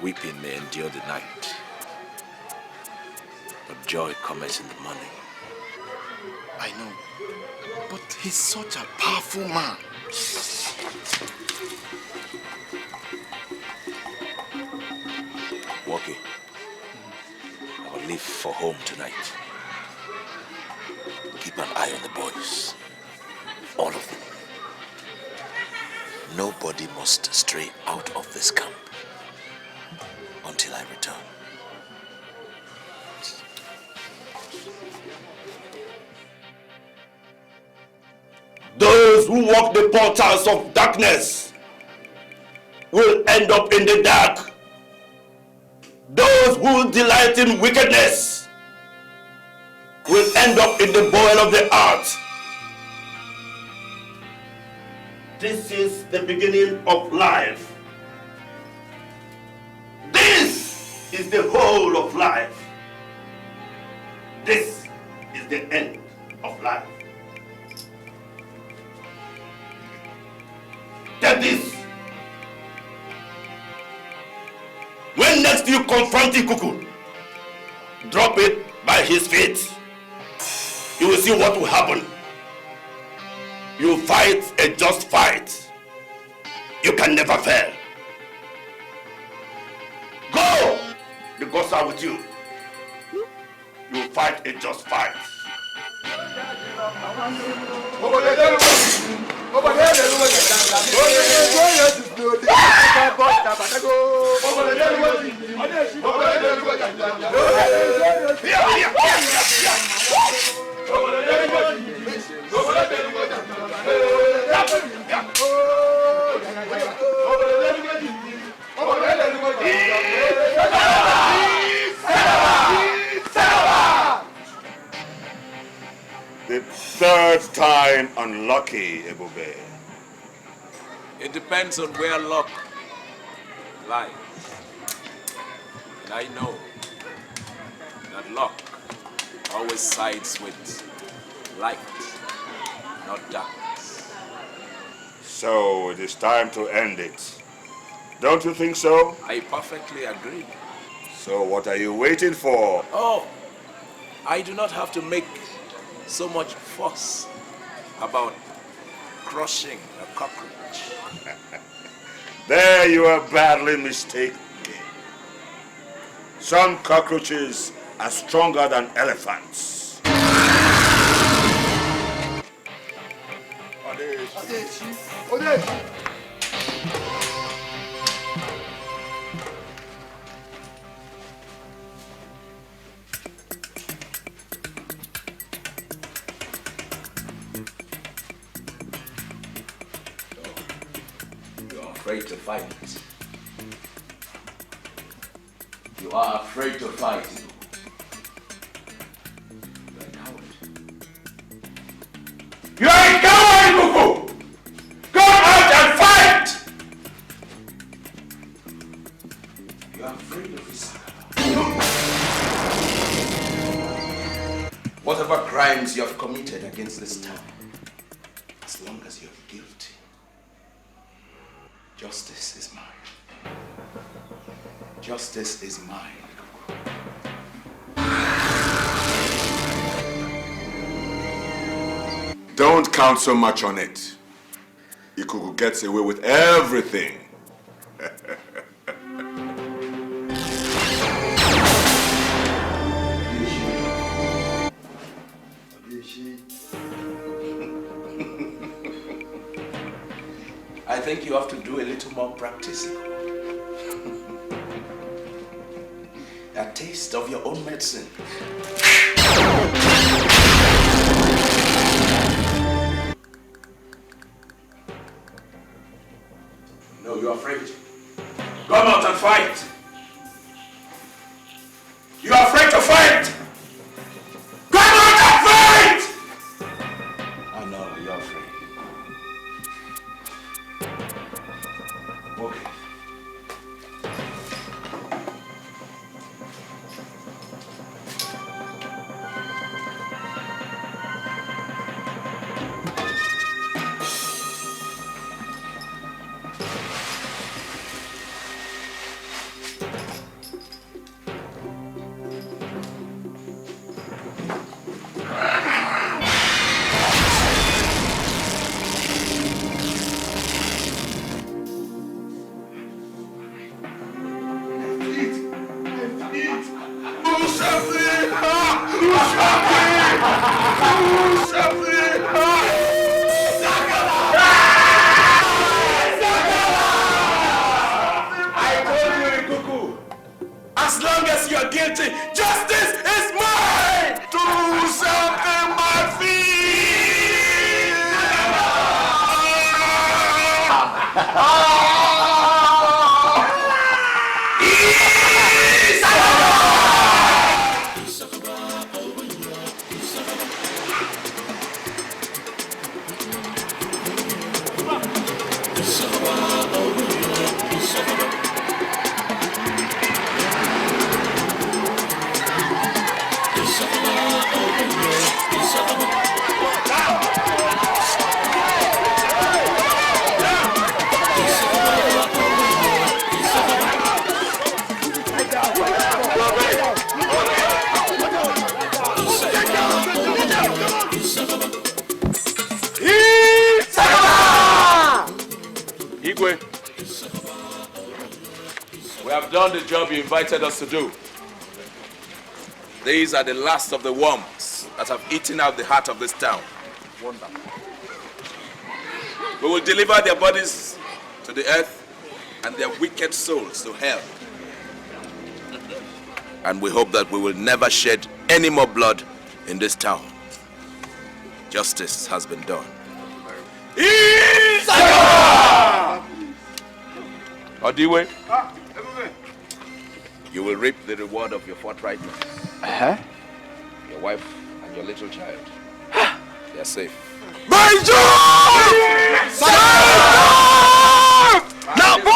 Weeping may endure the night, but joy comes in the morning. I know, but he's such a powerful man. Woki, I will leave for home tonight. Keep an eye on the boys. All of them. Nobody must stray out of this camp until I return. Those who walk the portals of darkness will end up in the dark. Those who delight in wickedness will end up in the boil of the earth. This is the beginning of life. This is the whole of life. This is the end of life. Take this. When next you confront Ikuku, drop it by his feet. You will see what will happen. You fight a just fight. You can never fail. Go! The gods are with you. You fight a just fight. The third time unlucky, Ebube. It depends on where luck lies. And I know that luck always sides with light, not darkness. So it is time to end it. Don't you think so? I perfectly agree. So what are you waiting for? Oh, I do not have to make so much fuss about crushing a cockroach. There you are badly mistaken. Some cockroaches are stronger than elephants. Afraid to fight. You are afraid to fight. You are a coward, Kuku! Go out and fight! You are afraid of Issakaba. Whatever crimes you have committed against this town, as long as you are guilty, justice is mine. Justice is mine. Don't count so much on it. Ikuku gets away with everything. I think you have to do a little more practicing. A taste of your own medicine. So you're afraid? Come out and fight! You're afraid to fight! Come out and fight! Oh no, you're afraid. Okay. As long as you're guilty, justice is mine! Do something, my feet! Igwe, we have done the job you invited us to do. These are the last of the worms that have eaten out the heart of this town. Wonderful. We will deliver their bodies to the earth and their wicked souls to hell. And we hope that we will never shed any more blood in this town. Justice has been done. Issakaba! Odiwe, you will reap the reward of your forthrightness. Your wife and your little child, they are safe. My job! Now, boy!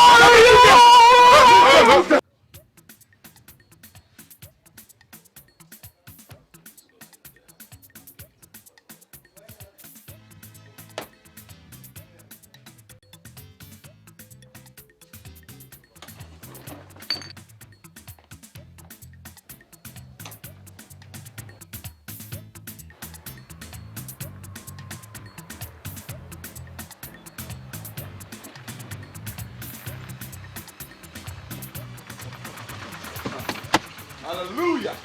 Hallelujah!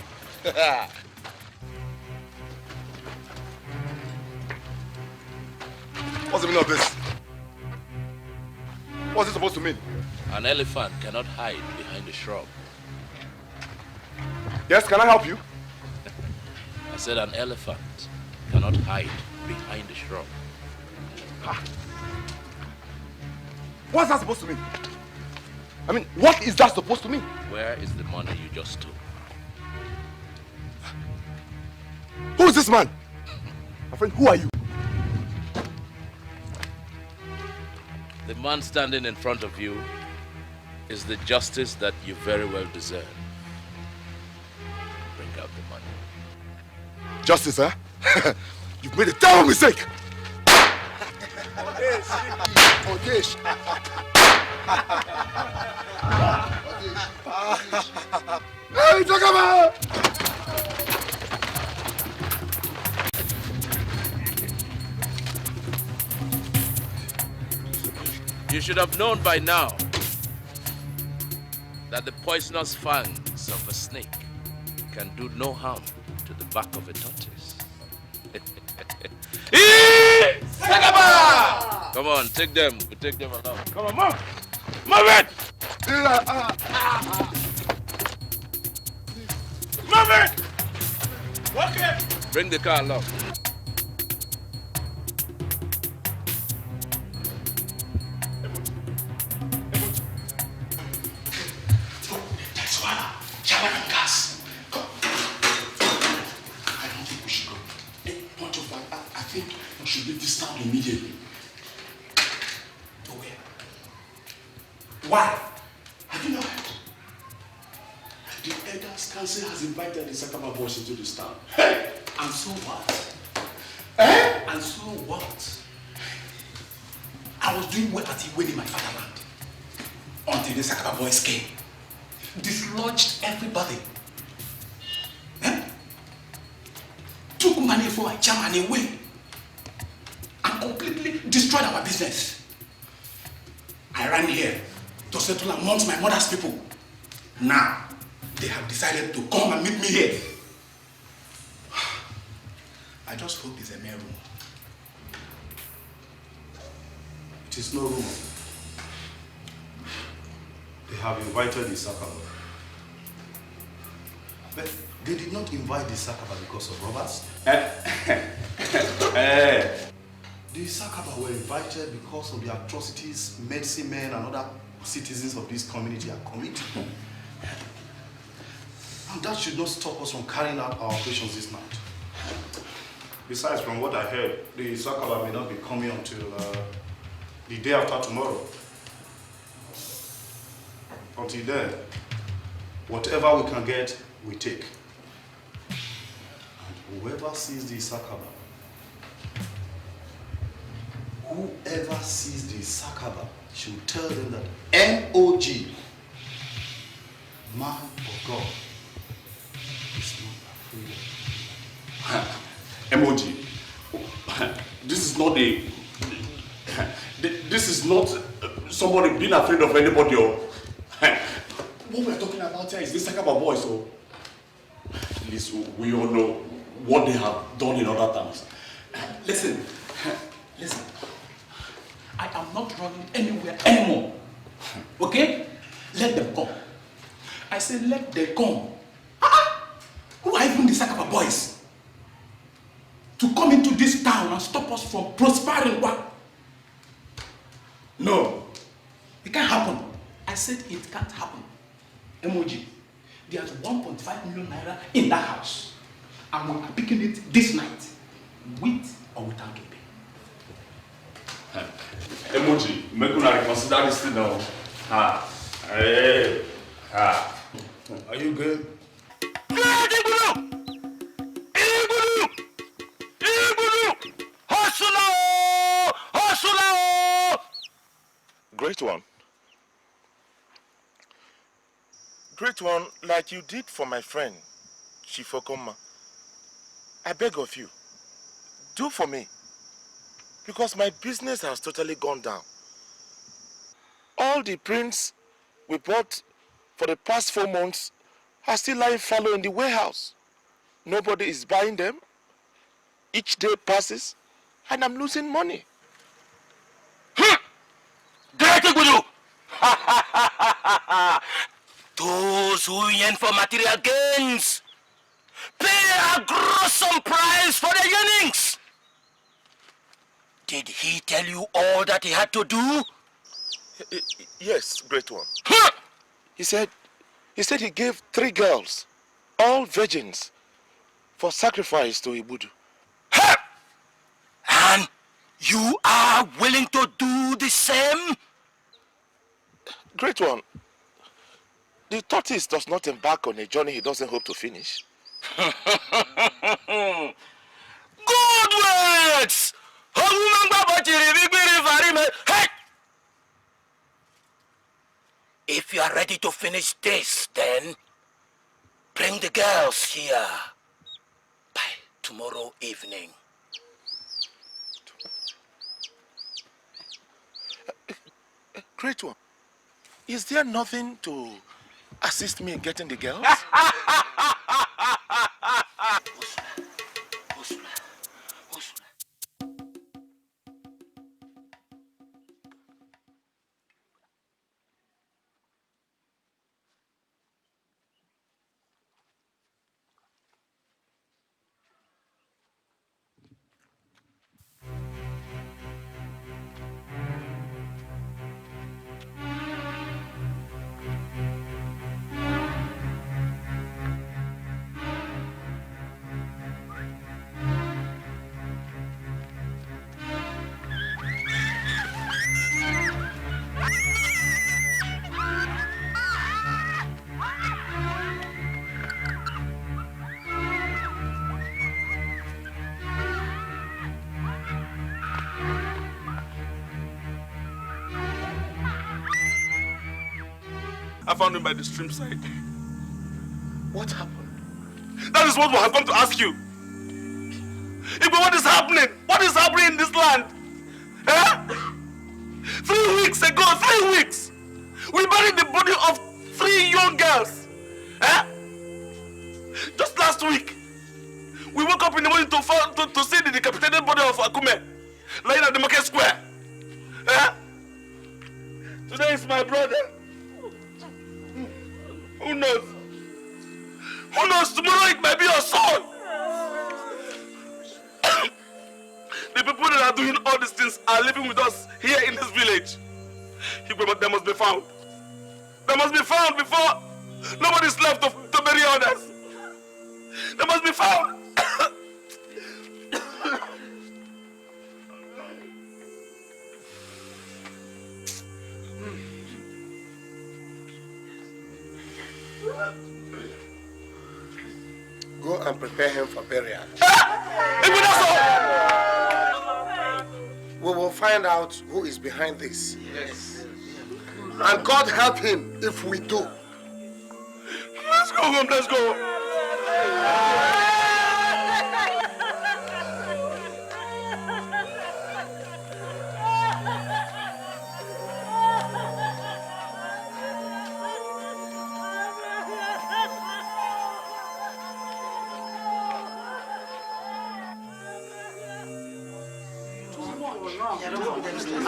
What's the meaning of this? What's it supposed to mean? An elephant cannot hide behind a shrub. Yes, can I help you? I said an elephant cannot hide behind a shrub. What's that supposed to mean? I mean, what is that supposed to mean? Where is the money you just took? Who is this man? My friend, who are you? The man standing in front of you is the justice that you very well deserve. Bring out the money. Justice, eh? You've made a terrible mistake! Hey, Issakaba! You should have known by now that the poisonous fangs of a snake can do no harm to the back of a tortoise. Issakaba! Come on, take them. We take them along. Come on, move! Move it! Move it! Okay. Bring the car along. Why? Have you not heard? The Elders Council has invited the Issakaba boys into this town. Hey! And so what? And so what? I was doing well at Iweni, my fatherland, until the Issakaba boys came. Dislodged everybody. Took money from my chairman away and completely destroyed our business. I ran here to settle amongst my mother's people. Now, they have decided to come and meet me here. I just hope it's a mere rumor. It is no rumor. They have invited the Issakaba. But they did not invite the Issakaba because of robbers. The Issakaba were invited because of the atrocities medicine men and other citizens of this community are committing. And that should not stop us from carrying out our operations this night. Besides, from what I heard, the Issakaba may not be coming until the day after tomorrow. Until then, whatever we can get, we take. And whoever sees the Issakaba, should tell them that M.O.G., man of God, is not afraid of M.O.G., this is not this is not somebody being afraid of anybody. What we're talking about here is this Issakaba boys. So at least we all know what they have done in other towns. Listen. I am not running anywhere anymore. Okay? Let them come. I said let them come. Who are even the Issakaba boys? To come into this town and stop us from prospering what? No. It can't happen. I said it can't happen. Emoji, there's 1.5 million naira in that house. And we are picking it this night. With or without pay. Emoji, make una reconsider this thing now. Are you good? Great one. Great one, like you did for my friend, Chifokoma. I beg of you, do for me. Because my business has totally gone down. All the prints we bought for the past 4 months are still lying fallow in the warehouse. Nobody is buying them. Each day passes and I'm losing money. Those who yearn for material gains pay a gruesome price for their yearnings. Did he tell you all that he had to do? Yes, great one. He said he gave 3 girls, all virgins, for sacrifice to Ibudu. And you are willing to do the same? Great one. The tortoise does not embark on a journey he doesn't hope to finish. Good words! Hey! If you are ready to finish this, then bring the girls here by tomorrow evening. Great one. Is there nothing to assist me in getting the girls? I found him by the stream side. What happened? That is what we have come to ask you. Igwe, what is happening? What is happening in this land? Eh? 3 weeks ago, 3 weeks, we buried the body of 3 young girls. Eh? Just last week, we woke up in the morning to see the decapitated body of Akume lying at the market square. Eh? Today is my brother. Who knows? Who knows? Tomorrow it might be your son. The people that are doing all these things are living with us here in this village. They must be found. They must be found before nobody is left to bury others. They must be found. Go and prepare him for burial. We will find out who is behind this. Yes. And God help him if we do. Let's go home, let's go.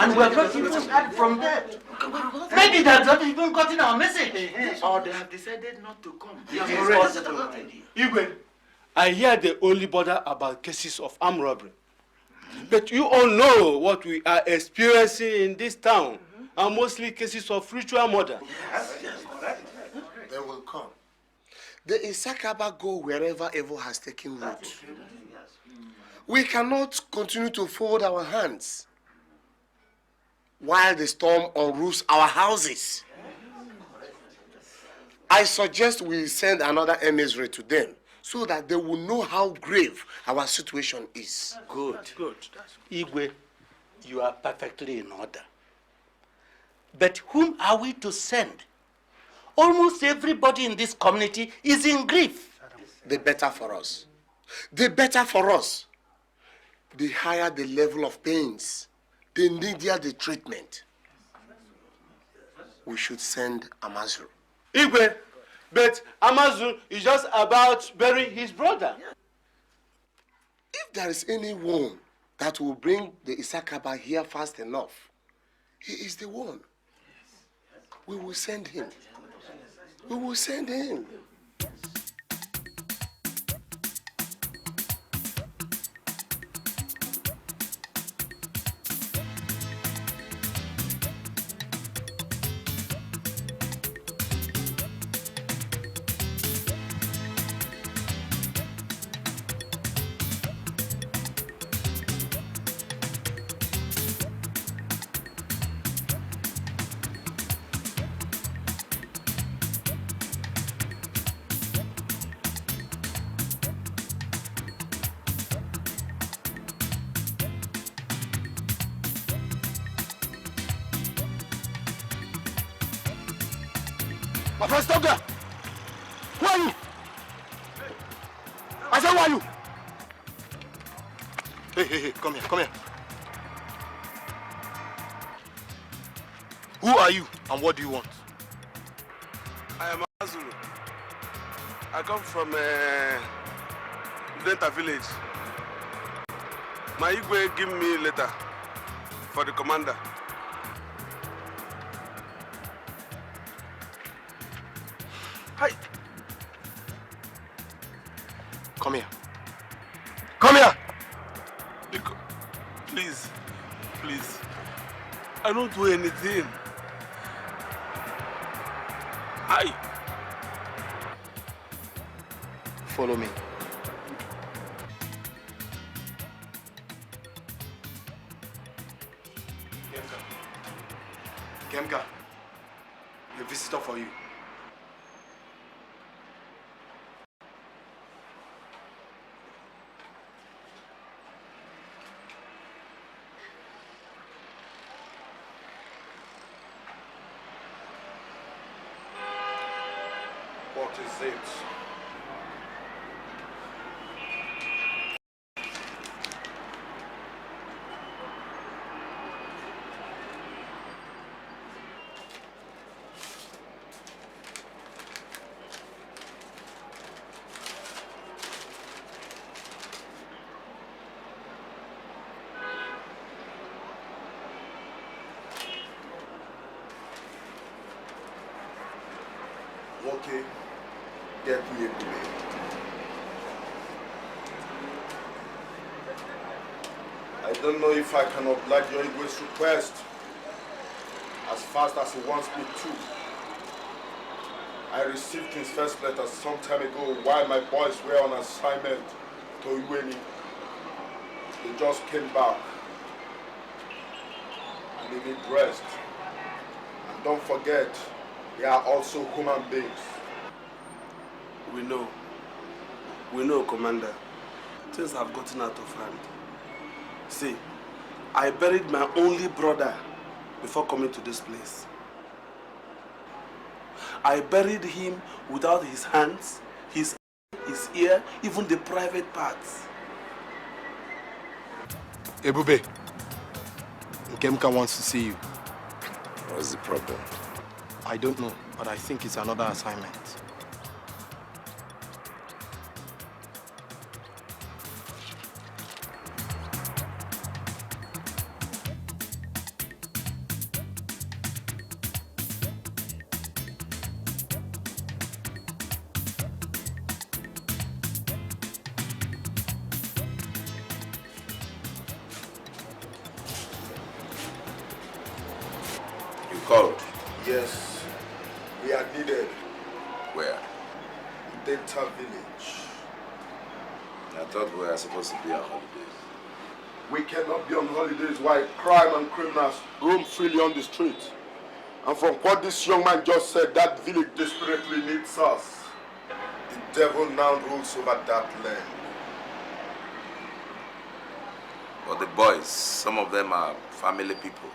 And we're not even heard from them. Maybe they have not even gotten our message. Or they have decided not to come. Igwe, I hear they only bother about cases of armed robbery. But you all know what we are experiencing in this town, are mostly cases of ritual murder. They will come. The Issakaba go wherever evil has taken root. We cannot continue to fold our hands while the storm unroofs our houses. I suggest we send another emissary to them so that they will know how grave our situation is. Good. Igwe, you are perfectly in order. But whom are we to send? Almost everybody in this community is in grief. The better for us. The better for us. The higher the level of pains, the needier the treatment. We should send Amazu. Igwe, but Amazu is just about burying his brother. If there is anyone that will bring the Issakaba here fast enough, he is the one. We will send him. We will send him. My friend, stop there! Who are you? I said, who are you? Hey, come here. Who are you and what do you want? I am Azulu. I come from Delta village. My Igwe give me a letter for the commander. Hi. Come here. Come here! Please. I don't do anything. Hi. Follow me. Kemka, a visitor for you. What is it? Okay, get me a plane. I don't know if I can oblige your Igwe's request as fast as he wants me to. I received his first letter some time ago while my boys were on assignment to Iweni. They just came back and they need rest. And don't forget, they are also human beings. We know. We know, Commander. Things have gotten out of hand. See, I buried my only brother before coming to this place. I buried him without his hands, his ear, even the private parts. Ebube, Nkemka wants to see you. What's the problem? I don't know, but I think it's another assignment. Called? Yes, we are needed. Where? Delta Village. I thought we were supposed to be on holidays. We cannot be on holidays while crime and criminals roam freely on the street. And from what this young man just said, that village desperately needs us. The devil now rules over that land. But the boys, some of them are family people.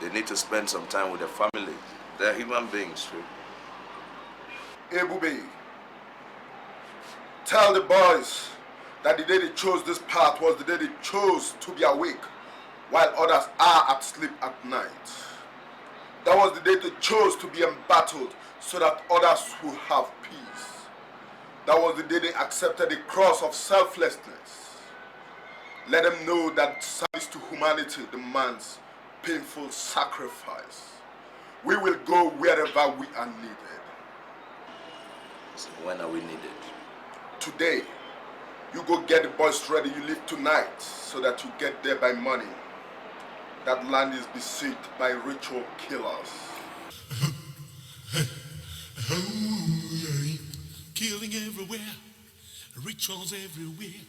They need to spend some time with their family. They're human beings, too. Ebube, tell the boys that the day they chose this path was the day they chose to be awake, while others are at sleep at night. That was the day they chose to be embattled so that others will have peace. That was the day they accepted the cross of selflessness. Let them know that service to humanity demands painful sacrifice. We will go wherever we are needed. So when are we needed? Today. You go get the boys ready. You leave tonight so that you get there by morning. That land is besieged by ritual killers. Killing everywhere, rituals everywhere,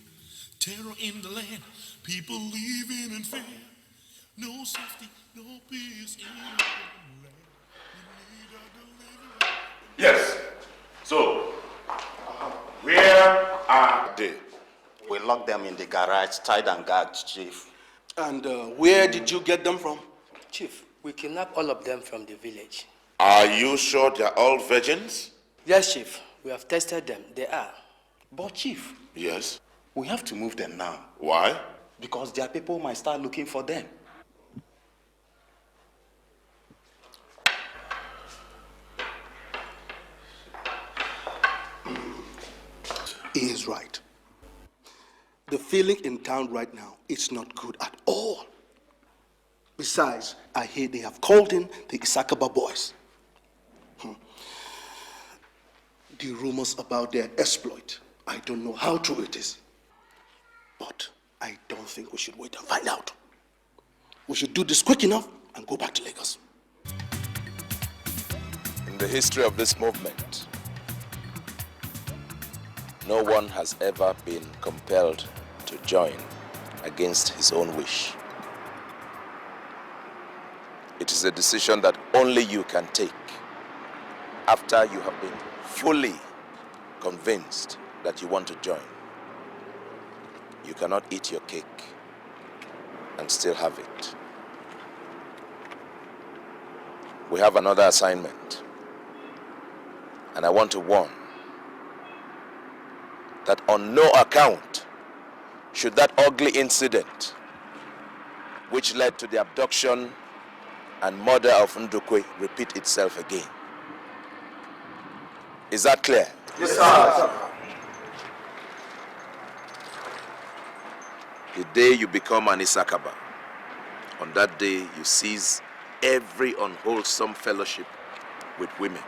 terror in the land, people living in fear. No safety, no peace in the land. Yes. So, where are they? We locked them in the garage, tied and gagged, Chief. And where did you get them from? Chief, we kidnapped all of them from the village. Are you sure they're all virgins? Yes, Chief. We have tested them. They are. But Chief. Yes? We have to move them now. Why? Because their people might start looking for them. He is right. The feeling in town right now is not good at all. Besides, I hear they have called in the Issakaba boys. The rumors about their exploit, I don't know how true it is. But I don't think we should wait and find out. We should do this quick enough and go back to Lagos. In the history of this movement, no one has ever been compelled to join against his own wish. It is a decision that only you can take after you have been fully convinced that you want to join. You cannot eat your cake and still have it. We have another assignment. And I want to warn that on no account should that ugly incident which led to the abduction and murder of Ndukwe repeat itself again. Is that clear? Yes, sir. The day you become an Issakaba, on that day you cease every unwholesome fellowship with women.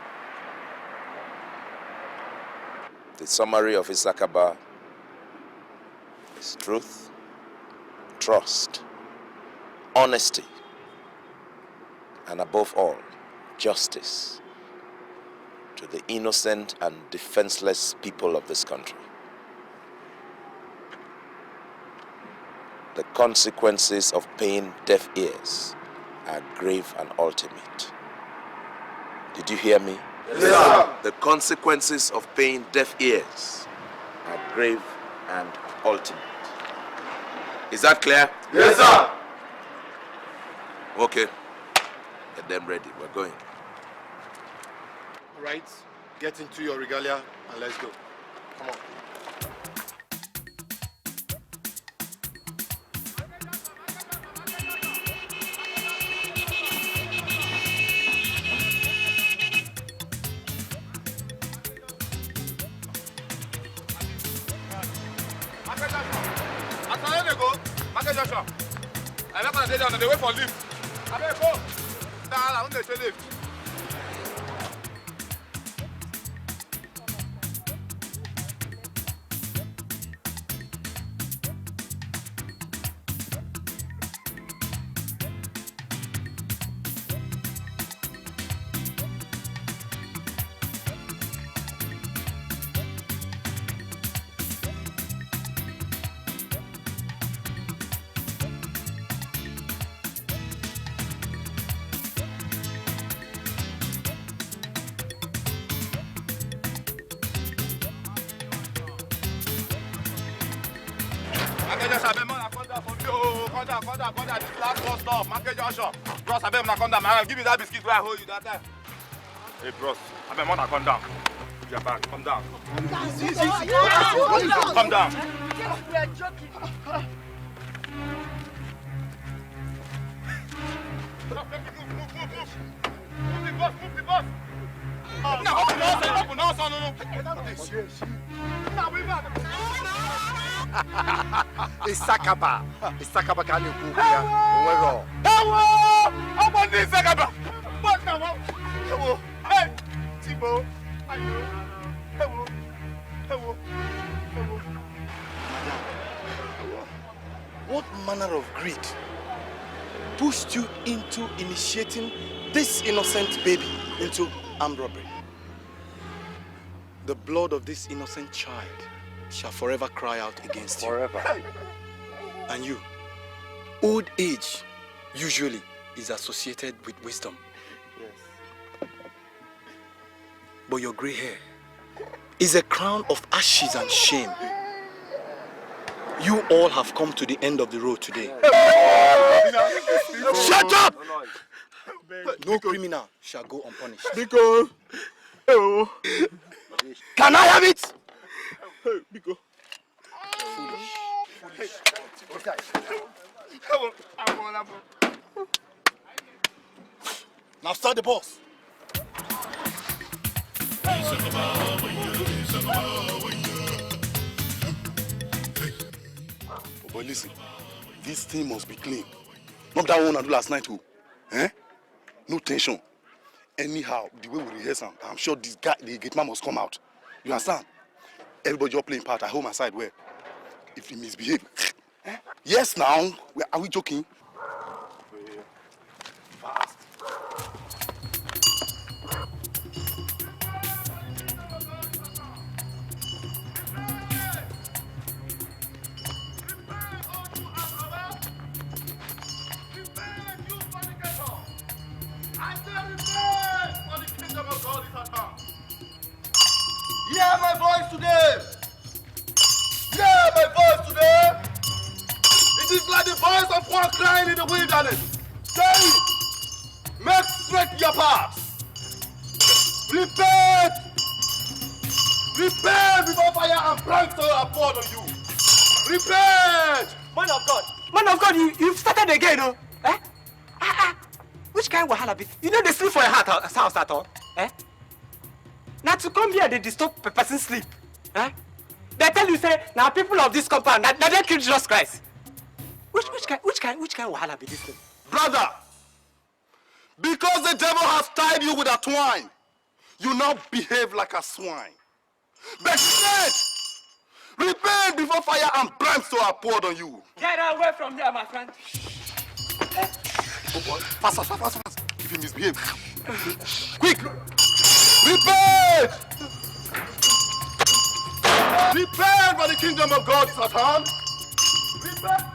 The summary of Issakaba is truth, trust, honesty, and above all, justice to the innocent and defenseless people of this country. The consequences of paying deaf ears are grave and ultimate. Did you hear me? Yes, sir. The consequences of paying deaf ears are grave and ultimate. Is that clear? Yes, sir. Okay. Get them ready. We're going. All right. Get into your regalia and let's go. Come on. I'm not going to down and they wait for lift. I'm going to go. I'm going to lift. Give me that biscuit where I hold you that time. Hey, bros, I mean, man, come down. Put your back, come down. Come down. We are joking. Move the bus, move the bus. Issakaba. Issakaba can you cook here? Where I'm on this Issakaba. What now? Hello. Hey, Tibo. Hello. Hello. Hello. Hello. What manner of greed pushed you into initiating this innocent baby into armed robbery? The blood of this innocent child shall forever cry out against you. Forever. And you, old age usually is associated with wisdom. Yes. But your gray hair is a crown of ashes and shame. You all have come to the end of the road today. Shut up! No criminal shall go unpunished. Biko. Can I have it? Biko. Foolish. Now start the bus. But listen, this thing must be clean. Not that one I do last night too. Eh? No tension. Anyhow, the way we rehearse, I'm sure this guy, the gate man must come out. You understand? Everybody just playing part. I hold my side where if he misbehave. Eh? Yes now. Are we joking? Fast. Hear my voice today. Hear my voice today. It is like the voice of one crying in the wilderness. Say, make straight your paths. Repent Repent before fire and brimstone are poured on you. Repent! Man of God, you've started again, oh? Eh? Which kind of wahala be? You know they sleep for your house at all? Eh? Now to come here, they disturb a person's sleep. Eh? They tell you, say, now people of this compound, that they kill Jesus Christ. Which kind of wahala be this thing? Brother, because the devil has tied you with a twine, you now behave like a swine. But repent before fire and brimstone are poured on you. Get away from there, my friend. Oh boy, fast. If you misbehave. Quick! Repent! Repent, for the kingdom of God is at hand. Repent!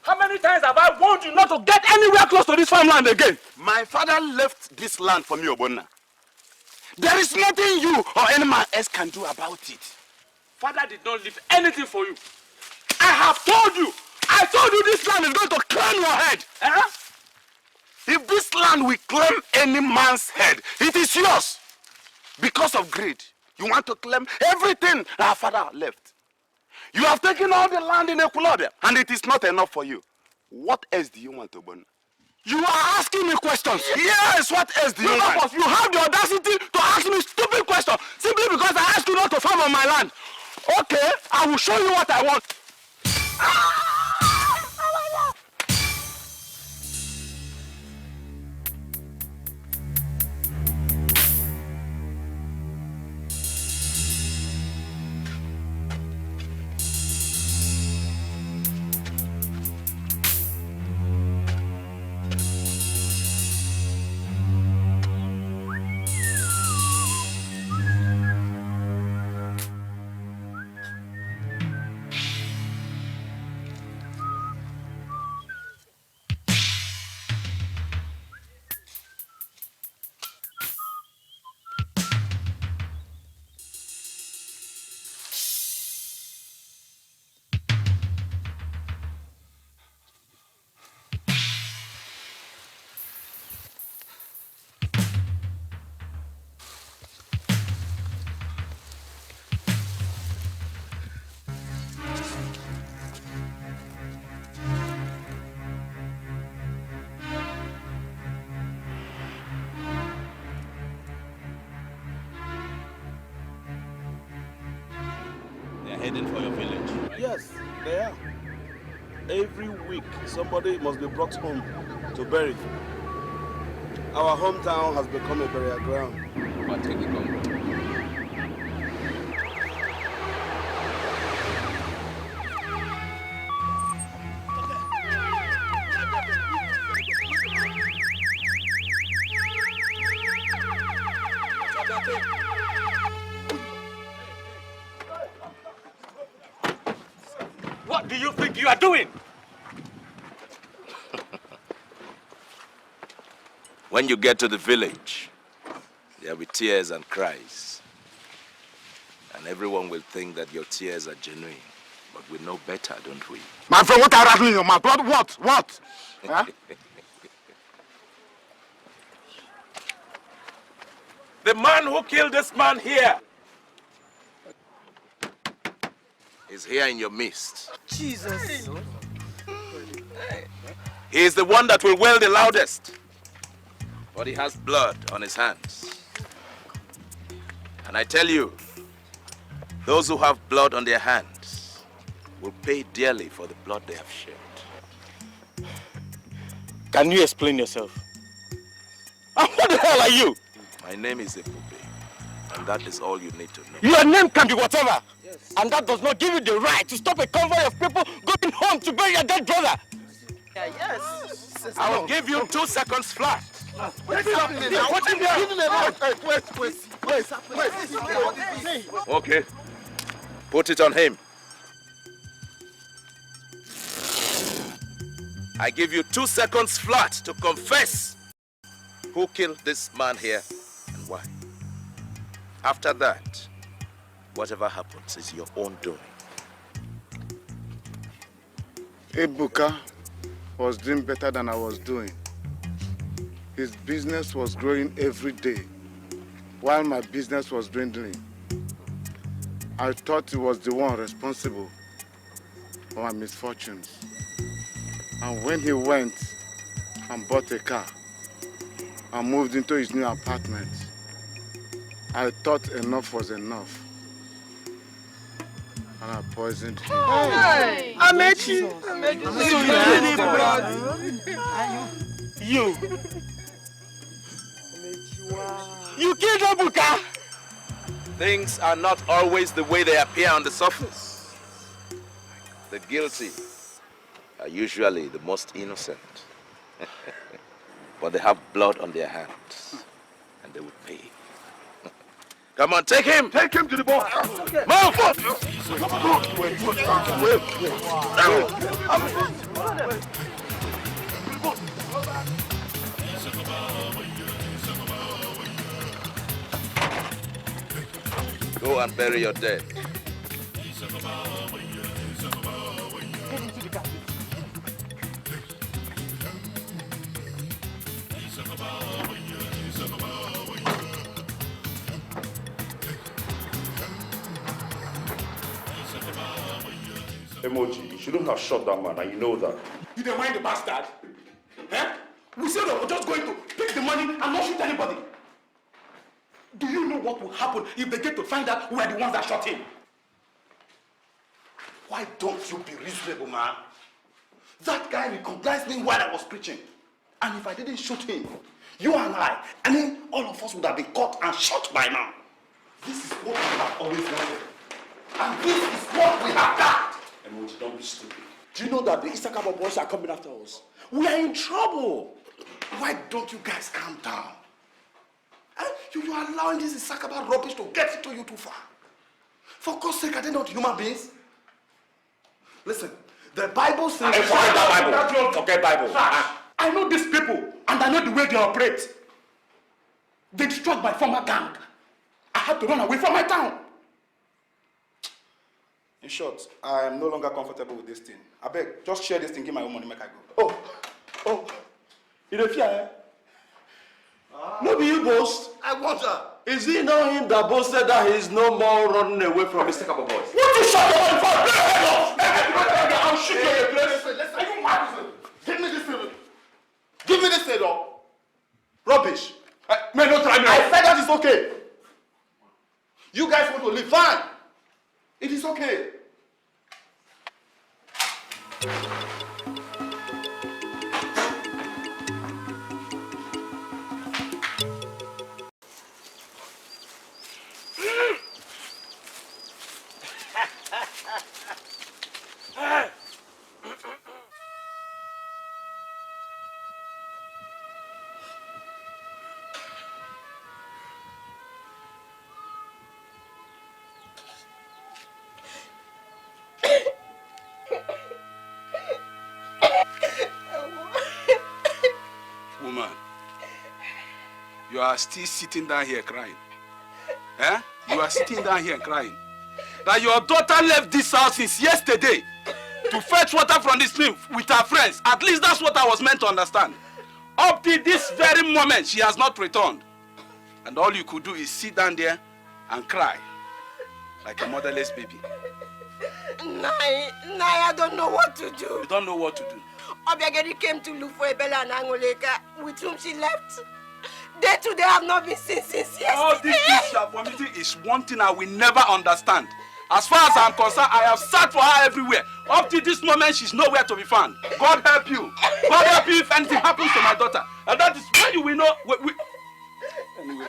How many times have I warned you not to get anywhere close to this farmland again? My father left this land for me, Obonna. There is nothing you or any man else can do about it. Father did not leave anything for you. I have told you. I told you this land is going to claim your head. Eh? If this land will claim any man's head, it is yours. Because of greed, you want to claim everything our father left. You have taken all the land in Ekulode, and it is not enough for you. What else do you want, Obonna? You are asking me questions. Yes, what else do you want? You have the audacity to ask me stupid questions simply because I asked you not to farm on my land. Okay, I will show you what I want. Heading for your village, right? Yes, they are. Every week, somebody must be brought home to bury. Our hometown has become a burial ground. But take the convoy. What do you think you are doing? When you get to the village, there will be tears and cries. And everyone will think that your tears are genuine. But we know better, don't we? My friend, what are you rattling in your mouth? What? Huh? The man who killed this man here is here in your midst. Jesus. He is the one that will wail the loudest. But he has blood on his hands. And I tell you, those who have blood on their hands will pay dearly for the blood they have shed. Can you explain yourself? And what the hell are you? My name is Ebube. And that is all you need to know. Your name can be whatever. Yes. And that does not give you the right to stop a convoy of people going home to bury your dead brother. Yeah, yes. I will give you 2 seconds flat. What's happening now? What's in there? Wait. Okay. Put it on him. I give you 2 seconds flat to confess who killed this man here and why. After that, whatever happens is your own doing. Ebuka was doing better than I was doing. His business was growing every day, while my business was dwindling. I thought he was the one responsible for my misfortunes. And when he went and bought a car and moved into his new apartment, I thought enough was enough. And I poisoned him. Hey! Amechi! You killed Ebuka! Things are not always the way they appear on the surface. The guilty are usually the most innocent. But they have blood on their hands. And they will pay. Come on, take him! Take him to the boat! Okay. Move! Go and bury your dead. Emoji, you shouldn't have shot that man, and you know that. You don't mind the bastard? Eh? We said that we're just going to pick the money and not shoot anybody. Do you know what will happen if they get to find out who are the ones that shot him? Why don't you be reasonable, man? That guy recognized me while I was preaching. And if I didn't shoot him, you and I mean, all of us would have been caught and shot by now. This is what we have always wanted. And this is what we have got. Emoji, don't be stupid. Do you know that the Issakaba boys are coming after us? We are in trouble. Why don't you guys calm down? You are allowing this Issakaba rubbish to get into you too far. For God's sake, are they not human beings? Listen, the Bible says... Forget that Bible. Forget Bible. I know these people, and I know the way they operate. They destroyed my former gang. I had to run away from my town. In short, I am no longer comfortable with this thing. I beg, just share this thing, give my own money, make I go. Oh. You don't fear, eh? No be you boast. I want her. Is it not him that boasted that he is no more running away from Issakaba boys? What you shut your mouth for? I'll shoot you in the place. Listen. Are you mad? Give me this thing. Give me this thing, though. Rubbish. Man, don't try me. I said that is okay. You guys want to live, fine. It is okay. You are still sitting down here crying. Eh? You are sitting down here crying. That your daughter left this house since yesterday to fetch water from the stream with her friends. At least that's what I was meant to understand. Up to this very moment, she has not returned. And all you could do is sit down there and cry like a motherless baby. I don't know what to do. You don't know what to do. Obiageri came to look for Ebela and Angoleka, with whom she left. They too, they have not been seen since yesterday. All this you are vomiting is one thing I will never understand. As far as I'm concerned, I have searched for her everywhere. Up to this moment, she's nowhere to be found. God help you. God help you if anything happens to my daughter. And that is when you will know. Anyway.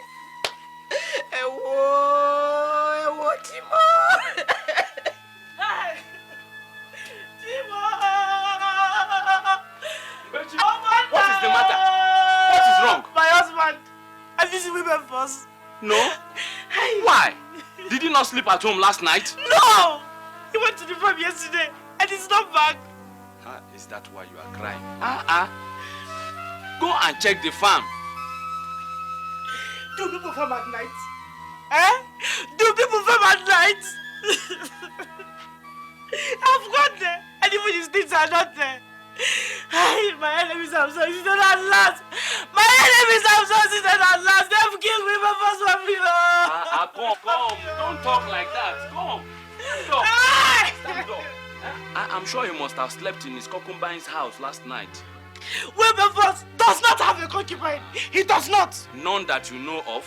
not sleep at home last night? No! He went to the farm yesterday and he's not back. Is that why you are crying? Go and check the farm. Do people farm at night? Do people farm at night? I've gone there and even his things are not there. My enemies have succeeded at last. My enemies have succeeded at last. They've killed me my first family. Come. Don't talk like that. Come. Stand up. I'm sure he must have slept in his concubine's house last night. Wilberforce does not have a concubine. He does not. None that you know of?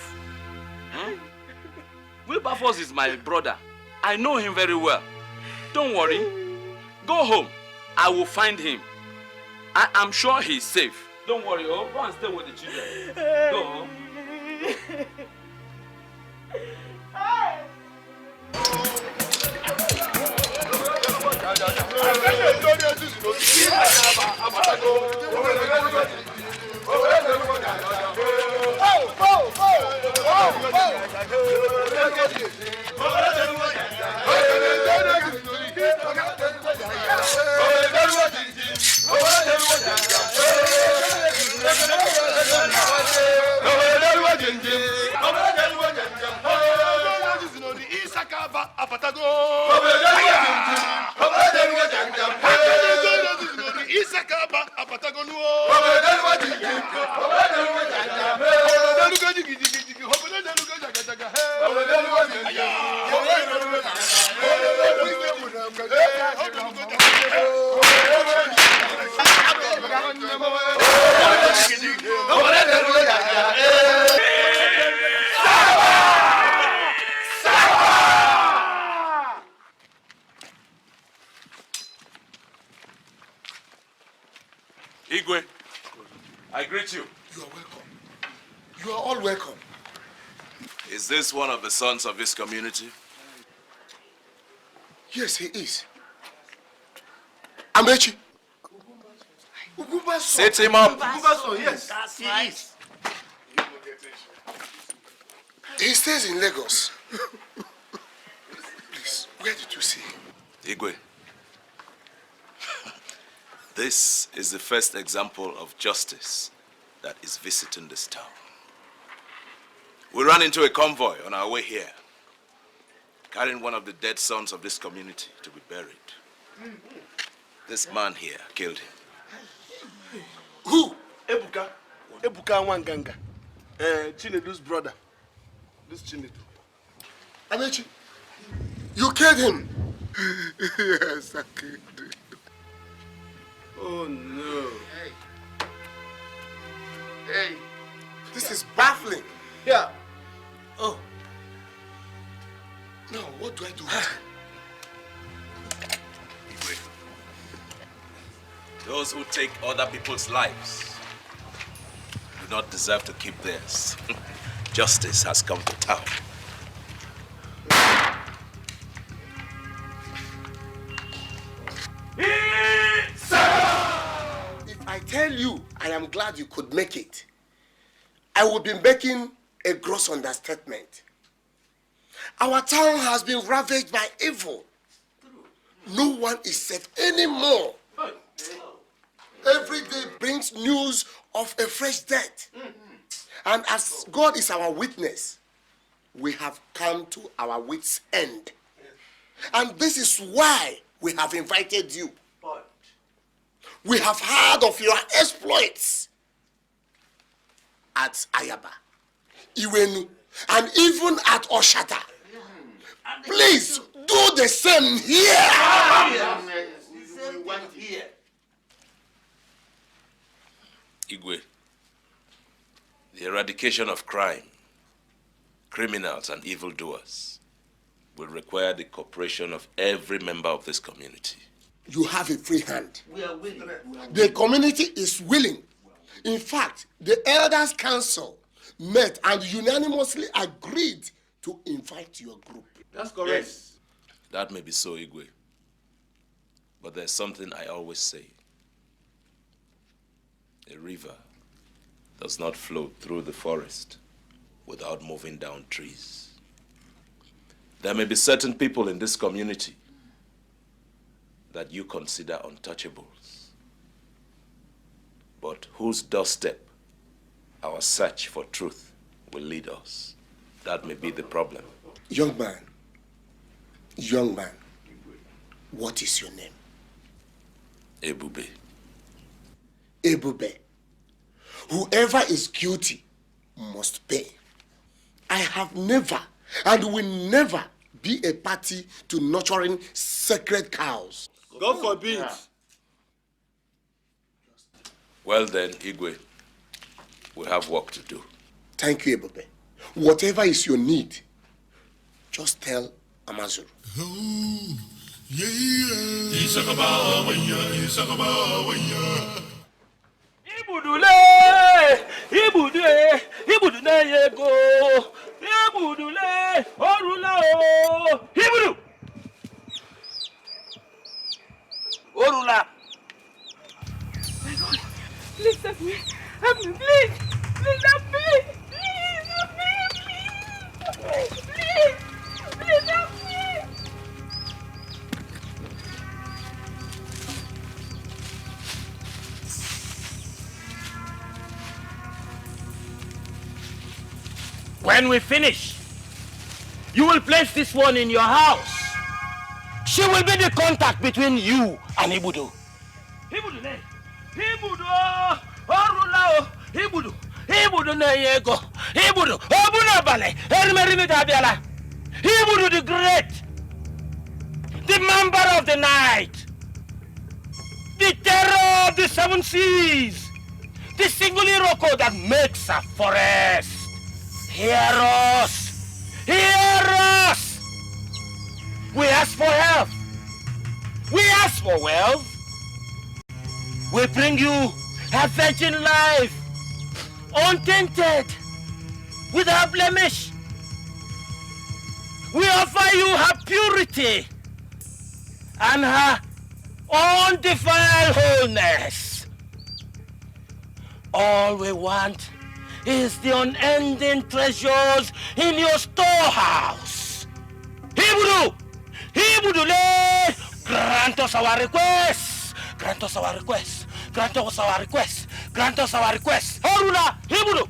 Wilberforce is my brother. I know him very well. Don't worry. Go home. I will find him. I'm sure he's safe. Don't worry. Go and stay with the children. Go. Issakaba apatago. Issakaba apatago Igwe, I greet you. You are welcome. You are all welcome. Is this one of the sons of this community? Yes, he is. Amechi. Set him up. Yes, he is. He stays in Lagos. Please, where did you see him? Igwe, this is the first example of justice that is visiting this town. We ran into a convoy on our way here, carrying one of the dead sons of this community to be buried. This man here killed him. Who? Ebuka Wanganga. Chinedu's brother. This Chinedu. Amechi, you killed him. Yes, I killed him. Oh no. Hey, this is baffling. Yeah. Oh. Now, what do I do with him? Those who take other people's lives do not deserve to keep theirs. Justice has come to town. If I tell you I am glad you could make it, I will be making a gross understatement. Our town has been ravaged by evil. No one is safe anymore. Every day brings news of a fresh death. And as God is our witness, we have come to our wits' end. And this is why we have invited you. We have heard of your exploits at Ayaba, Iwenu, and even at Oshata. Please do the same here. We want here. Igwe, the eradication of crime, criminals and evildoers will require the cooperation of every member of this community. You have a free hand. We are willing. The community is willing. In fact, the Elders' Council met and unanimously agreed to invite your group. That's correct. Yes. That may be so, Igwe. But there's something I always say. A river does not flow through the forest without moving down trees. There may be certain people in this community that you consider untouchables, but whose doorstep our search for truth will lead us. That may be the problem. Young man, what is your name? Ebube. Ebube. Whoever is guilty must pay. I have never and will never be a party to nurturing sacred cows. God forbid. Well then, Igwe, we have work to do. Thank you, Ebube. Whatever is your need, just tell Amazuru. Ibudule, ibudule yego, ibudule, orula o, ibudu, orula. My God, please help me, please, please help me, please help me, please help me. When we finish, you will place this one in your house. She will be the contact between you and Ibudu. Ibudu ne, Ibudu, orula o, Ibudu ne yego, Ibudu, obuna bale, elmerimi dabiala. Ibudu the great, the member of the night, the terror of the seven seas, the single Iroko that makes a forest. Hear us! Hear us! We ask for help. We ask for wealth. We bring you a virgin life, untainted, without blemish. We offer you her purity and her undefiled wholeness. All we want is the unending treasures in your storehouse. Ibudu! Ibudule! Grant us our request! Grant us our request! Grant us our request! Grant us our request! Haruna! Ibudu!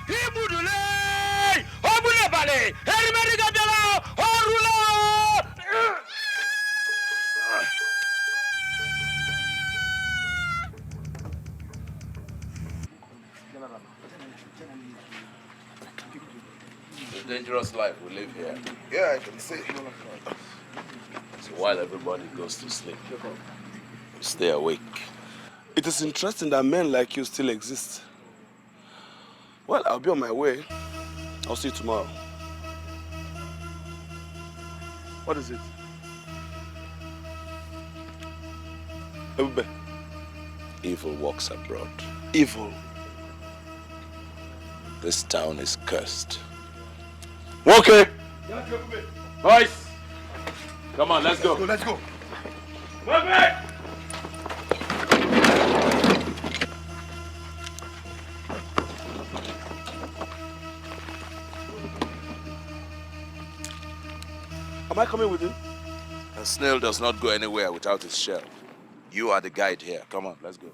Ibudule! Obulebale! Elimerigadela! Haruna! The dangerous life we live here. Yeah, I can see. So while everybody goes to sleep, we stay awake. It is interesting that men like you still exist. Well, I'll be on my way. I'll see you tomorrow. What is it? Ebube. Evil walks abroad. Evil? This town is cursed. Okay. Boys, come on, let's go. Let's go. Move it! Am I coming with you? A snail does not go anywhere without its shell. You are the guide here. Come on, let's go.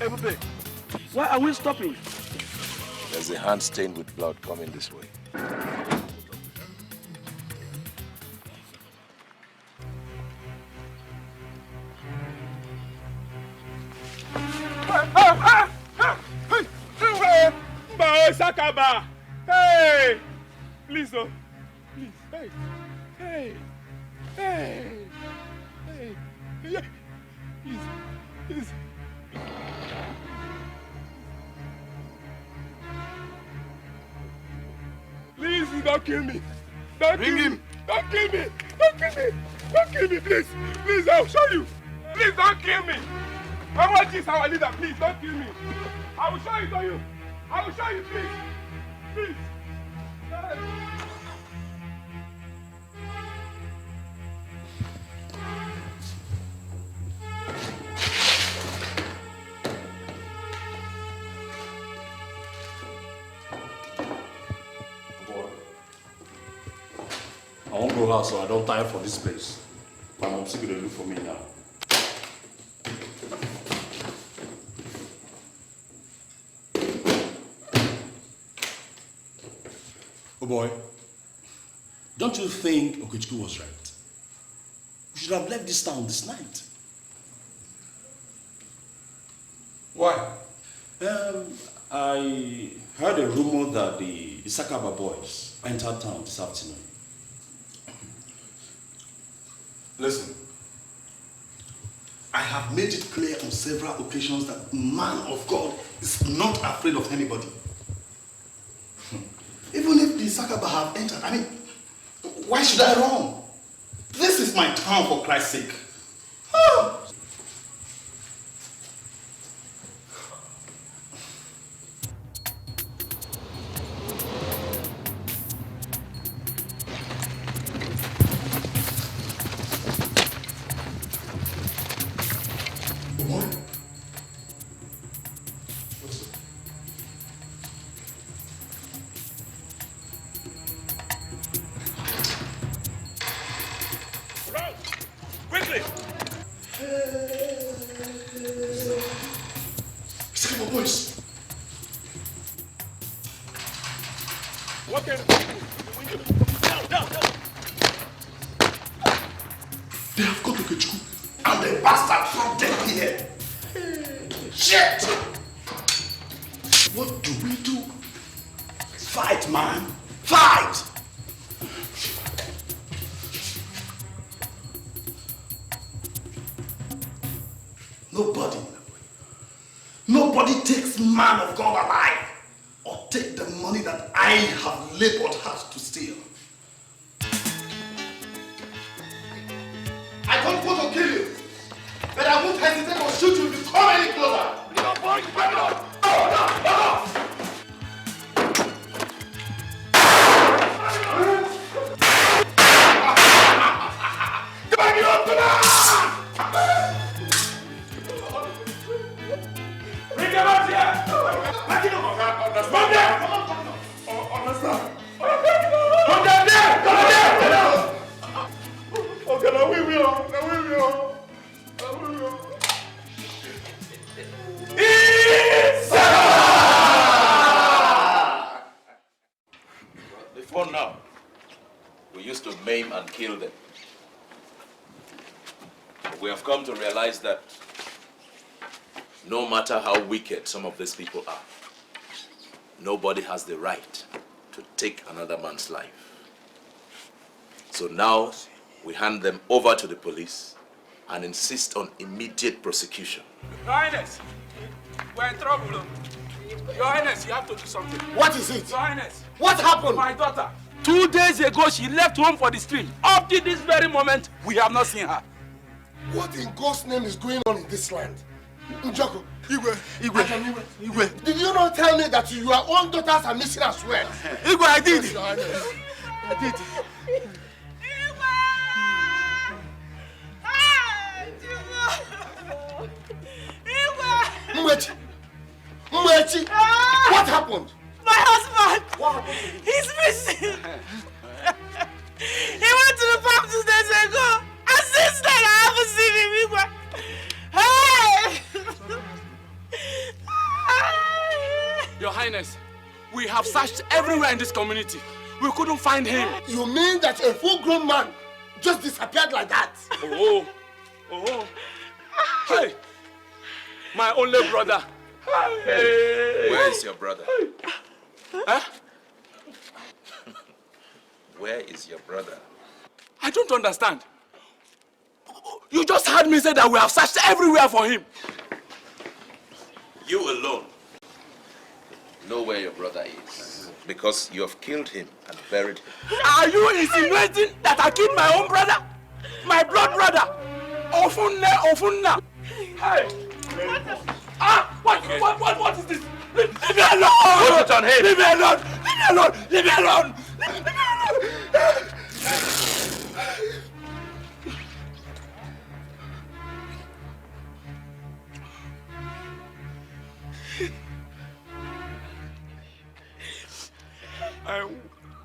Ebube, why are we stopping? There's a hand stained with blood coming this way. Issakaba! Hey! Please, oh. Please, hey. Hey. Hey. Hey. Yeah. Please. Please, don't kill me. Don't kill me. Don't kill me. Don't kill me. Don't kill me, please. Please, I'll show you. Please, don't kill me. I want this, our leader. Please, don't kill me. I will show it to you. I will show you, please. Please. I won't go out so I don't tire for this place. My mom's going to look for me now. Oh boy, don't you think Okechukwu was right? We should have left this town this night. Why? I heard a rumor that the Issakaba boys entered town this afternoon. Listen, I have made it clear on several occasions that man of God is not afraid of anybody. Even if the Issakaba have entered, I mean, why should I run? This is my town, for Christ's sake. Oh. Nobody takes man of God alive or take the money that I have labored hard to steal. I don't want to kill you, but I won't hesitate to shoot you if you come any closer. No, boy, back it up. Back it up tonight! Bring them up here! Back it up! Come there! Understand? Come down there! Come there! Okay, now we will. Before now, we used to maim and kill them. We have come to realize that no matter how wicked some of these people are, nobody has the right to take another man's life. So now we hand them over to the police and insist on immediate prosecution. Your Highness, we're in trouble. Your Highness, you have to do something. What is it? Your Highness. What happened? My daughter. 2 days ago, she left home for the street. Up to this very moment, we have not seen her. What in God's name is going on in this land? Njoko, Igwe. Did you not tell me that your own daughters are missing as well? Igwe, I did. I did. Mwechi, what happened? My husband! What? He's missing! He went to the farm 2 days ago, and since then I haven't seen him. Hey! Your Highness, we have searched everywhere in this community. We couldn't find him. You mean that a full-grown man just disappeared like that? Oh. Hey! My only brother. Hey. Where is your brother? Huh? Where is your brother? I don't understand. You just heard me say that we have searched everywhere for him. You alone know where your brother is because you have killed him and buried him. Are you insinuating that I killed my own brother? My blood brother? Ofunna. Hey! What is this? Leave me alone! Put it on him! Leave me alone! Leave me alone! Leave me alone! Leave me alone!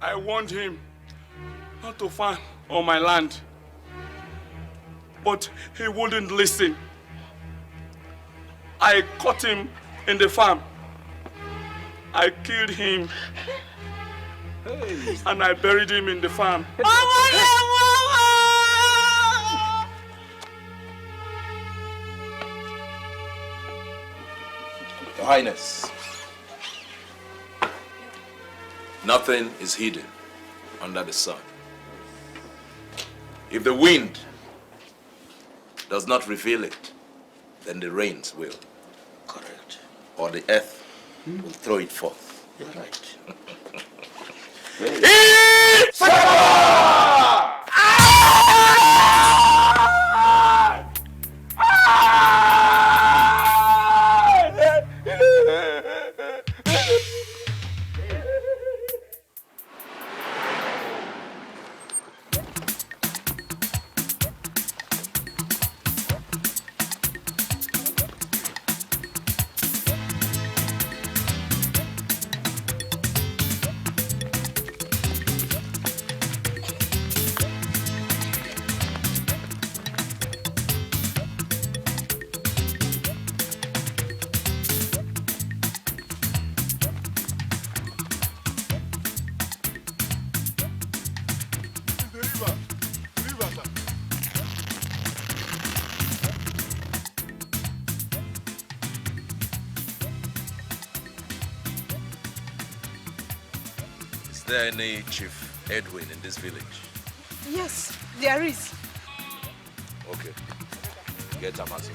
I warned him not to farm on my land, but he wouldn't listen. I caught him in the farm. I killed him, and I buried him in the farm. Your Highness, nothing is hidden under the sun. If the wind does not reveal it, then the rains will. Correct. Or the earth will throw it forth. You're right. Is there any Chief Edwin in this village? Yes, there is. Okay. Get Amasi.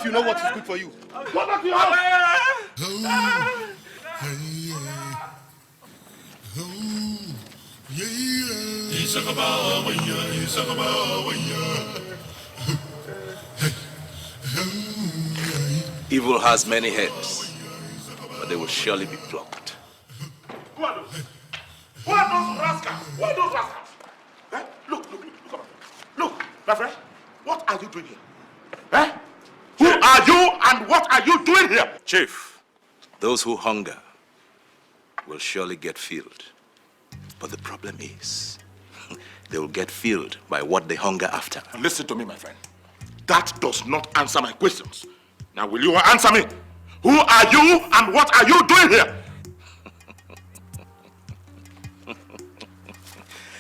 You know what is good for you. Go back to your house! Evil has many heads, but they will surely be plucked. Who are those? Who are those rascals? Who are those rascals? Eh? Look, look, my friend, what are you doing here? Eh? Who are you and what are you doing here? Chief, those who hunger will surely get filled. But the problem is, they will get filled by what they hunger after. Listen to me, my friend. That does not answer my questions. Now, will you answer me? Who are you and what are you doing here?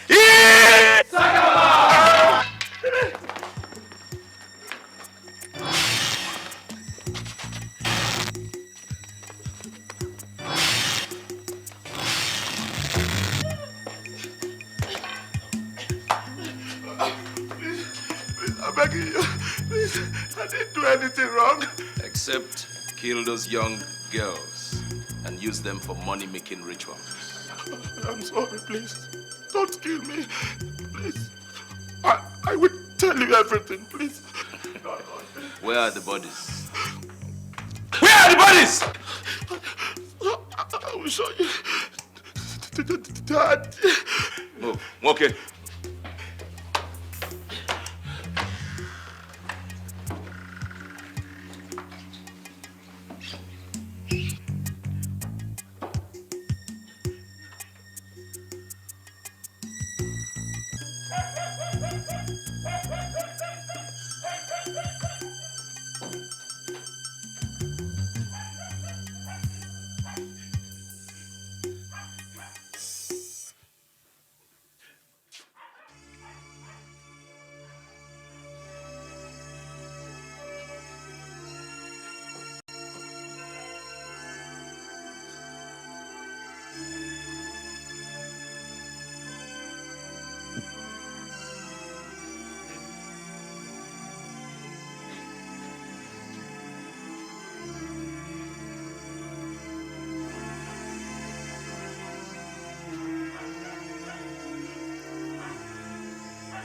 Issakaba! I'm begging you. Please, I didn't do anything wrong. Except kill those young girls and use them for money-making rituals. I'm sorry, please. Don't kill me. Please. I will tell you everything, please. Where are the bodies? Where are the bodies? I will show you. Dad. Move. Okay.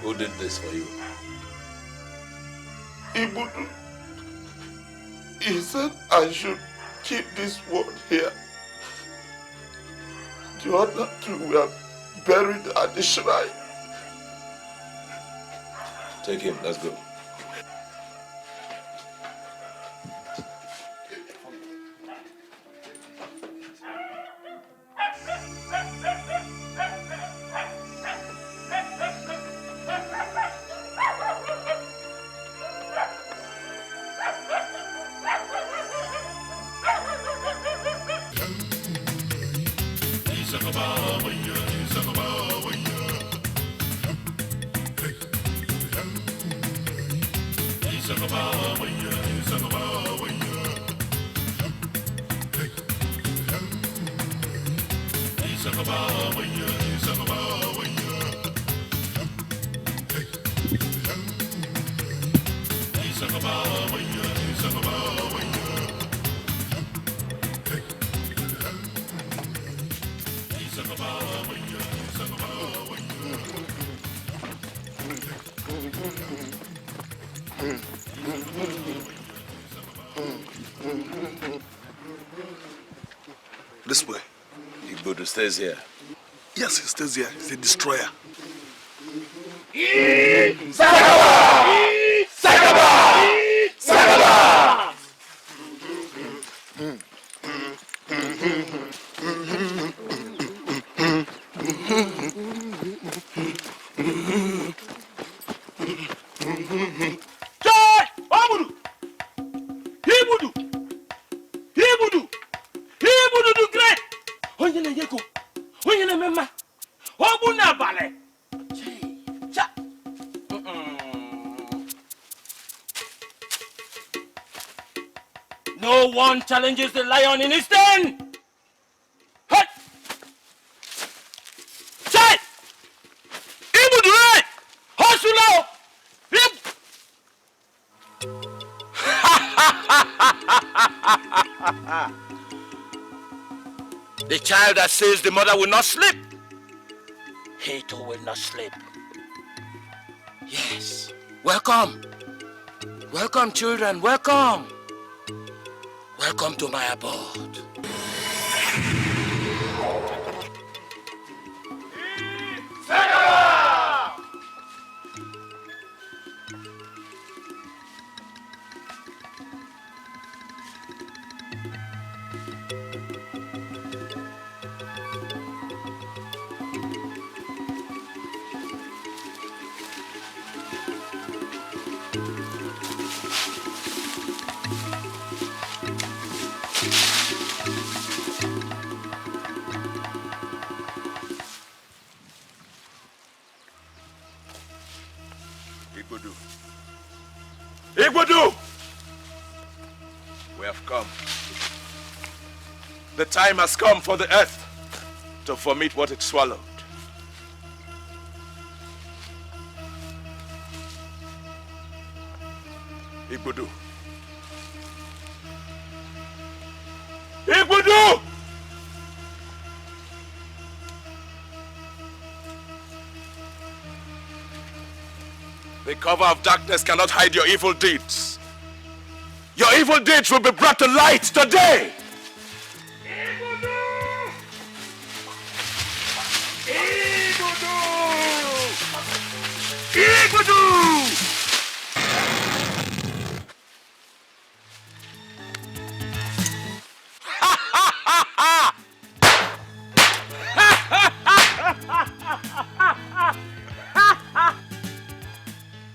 Who did this for you? Ibudu. He said I should keep this one here. The other two were buried at the shrine. Take him, let's go. This way. Igbodu stays here. Yes, he stays here. He's a destroyer. Issakaba! Issakaba! Issakaba! Joy! Obudu! Ibudu! Ibudu! Ibudu the great! Onye na yeko! Onye na mema! Obu na bale! Cha! No one challenges the lion in his den! Hey! Chai! Ibudu right! Hosulo! The child that says the mother will not sleep, he too will not sleep. Yes. Welcome. Welcome, children. Welcome. Welcome to my abode. Igbodu. Igbodu! We have come. The time has come for the earth to vomit what it swallowed. Igbodu. Igbodu! The cover of darkness cannot hide your evil deeds. Your evil deeds will be brought to light today.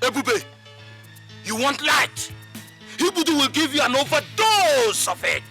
Ebube, you want light? Ibudu will give you an overdose of it.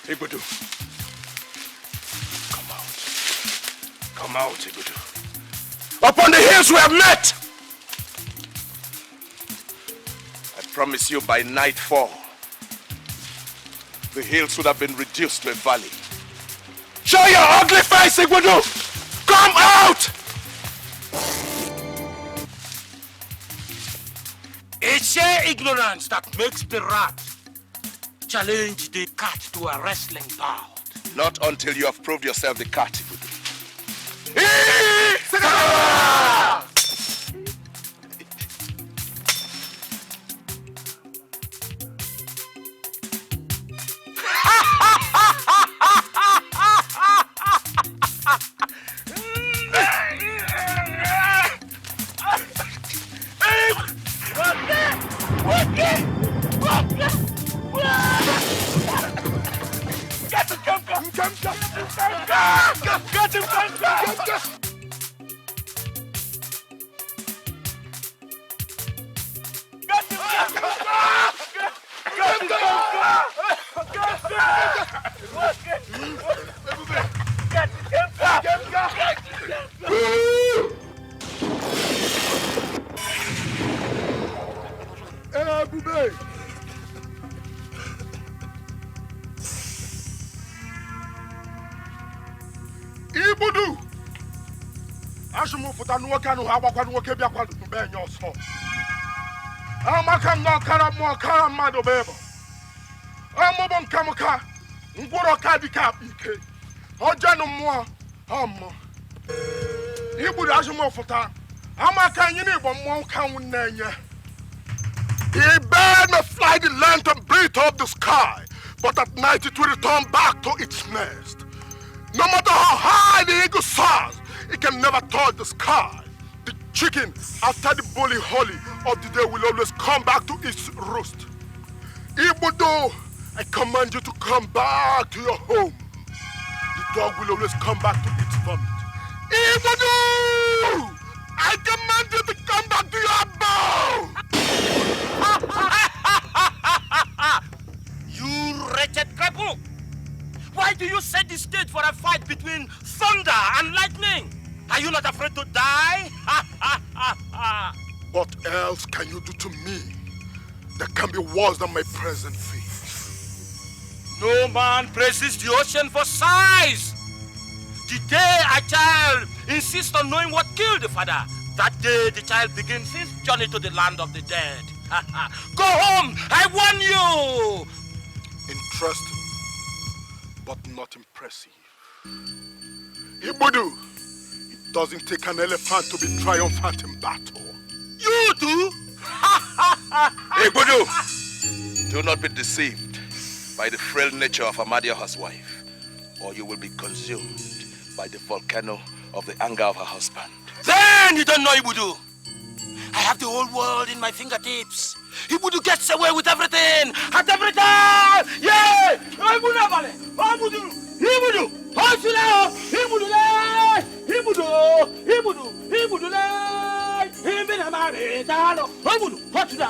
Igbudu. Come out, Igbudu. Upon the hills we have met! I promise you by nightfall, the hills would have been reduced to a valley. Show your ugly face, Igbudu! Come out! It's sheer ignorance that makes the rat challenge the cat to a wrestling bout. Not until you have proved yourself the cat, Igbudu. Igbudu! Asumufuta nuwaka nu habakwa nuwake biakwa nubenyo so. Amaka nokara mwakara mado bebo. Amobo nkamuka ngworo kadika ike. Ojanu mwa amma. Igbudu asumufuta amaka nyini bo mwa kan wunenye. The bird may fly the length and breadth of the sky, but at night it will return back to its nest. No matter how high the eagle soars, it can never touch the sky. The chicken, after the bully holy of the day, will always come back to its roost. Igbudu, I command you to come back to your home. The dog will always come back to its vomit. Igbudu, I command you to come back to your bone. You wretched cripple! Why do you set the stage for a fight between thunder and lightning? Are you not afraid to die? What else can you do to me that can be worse than my present fate? No man praises the ocean for size. The day a child insists on knowing what killed the father, that day the child begins his journey to the land of the dead. Go home, I warn you! Interesting, but not impressive. Igbudu, it doesn't take an elephant to be triumphant in battle. You do? Igbudu, do not be deceived by the frail nature of Amadioha's wife, or you will be consumed by the volcano of the anger of her husband. Then you don't know Igbudu. I have the whole world in my fingertips. Igbudu gets away with everything, at every time! Yeah! Igbudu! Igbudu! Hosula! Igbudu! Igbudu! Igbudu! Igbudu! Igbudu! Hosula!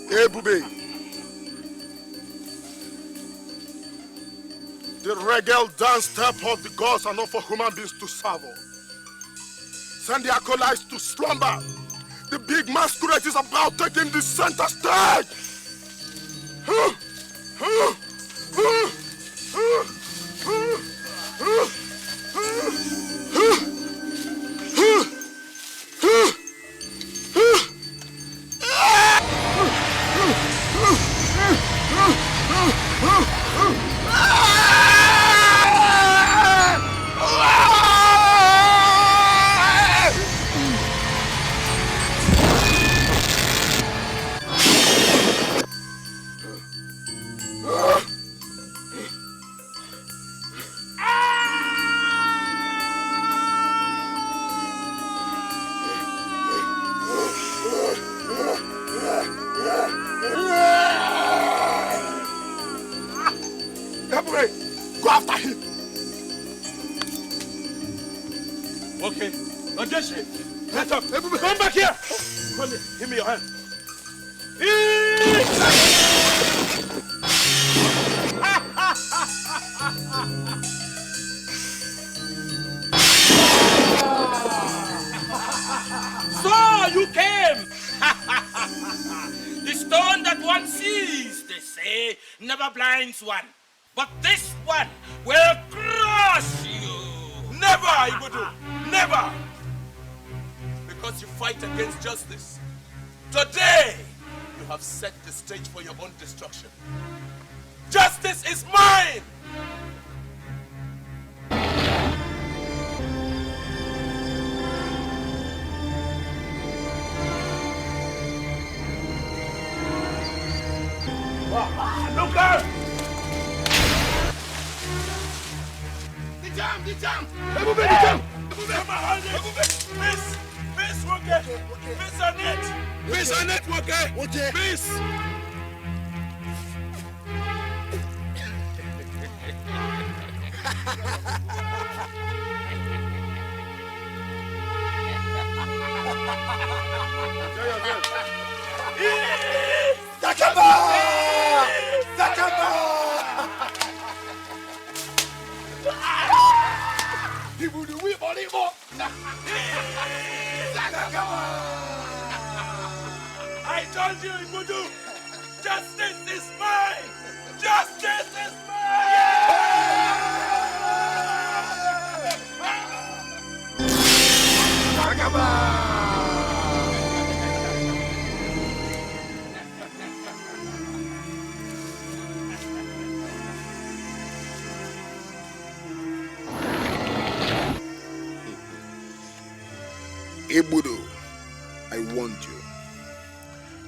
Hey, Bube. The regal dance step of the gods are not for human beings to serve. Send the acolytes to slumber. The big masquerade is about taking the center stage. Go after him. Okay. Ojeshi, get up. Come back here. Come here. Give me your hand. blind one. But this one will crush you. Never, Ibudu. Never. Because you fight against justice. Today, you have set the stage for your own destruction. Justice is mine! Look out! The jam! Everybody, the jam! Miss, okay. Miss on it! Miss on it, okay? Miss! Issakaba! I told you, Ibudu! Justice is mine! Justice is Ibudu, I warned you.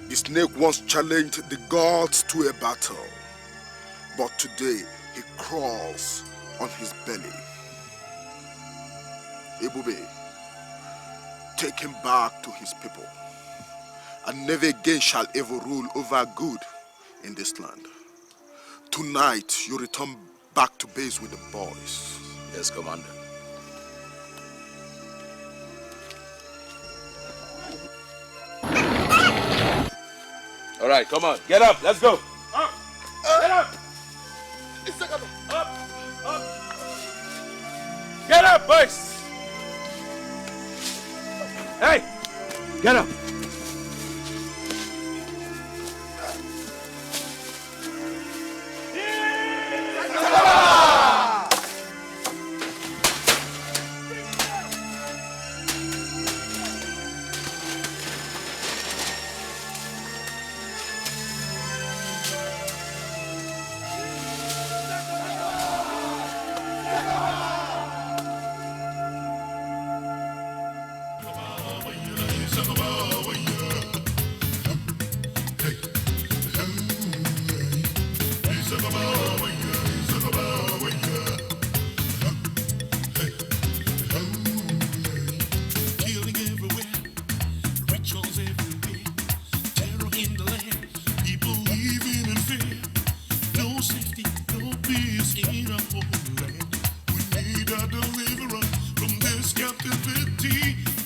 The snake once challenged the gods to a battle, but today he crawls on his belly. Ebube, take him back to his people, and never again shall evil rule over good in this land. Tonight, you return back to base with the boys. Yes, Commander. All right, come on. Get up. Let's go. Up. Get up. Issakaba. Up. Get up, boys. Hey, get up.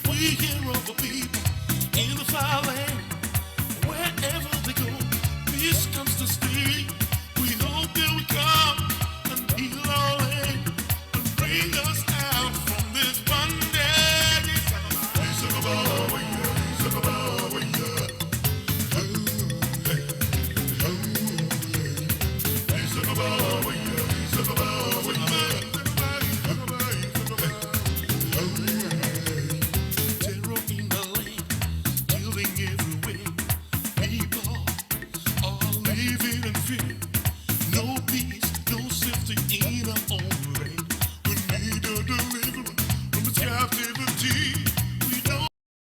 We hear of a people in the far land, wherever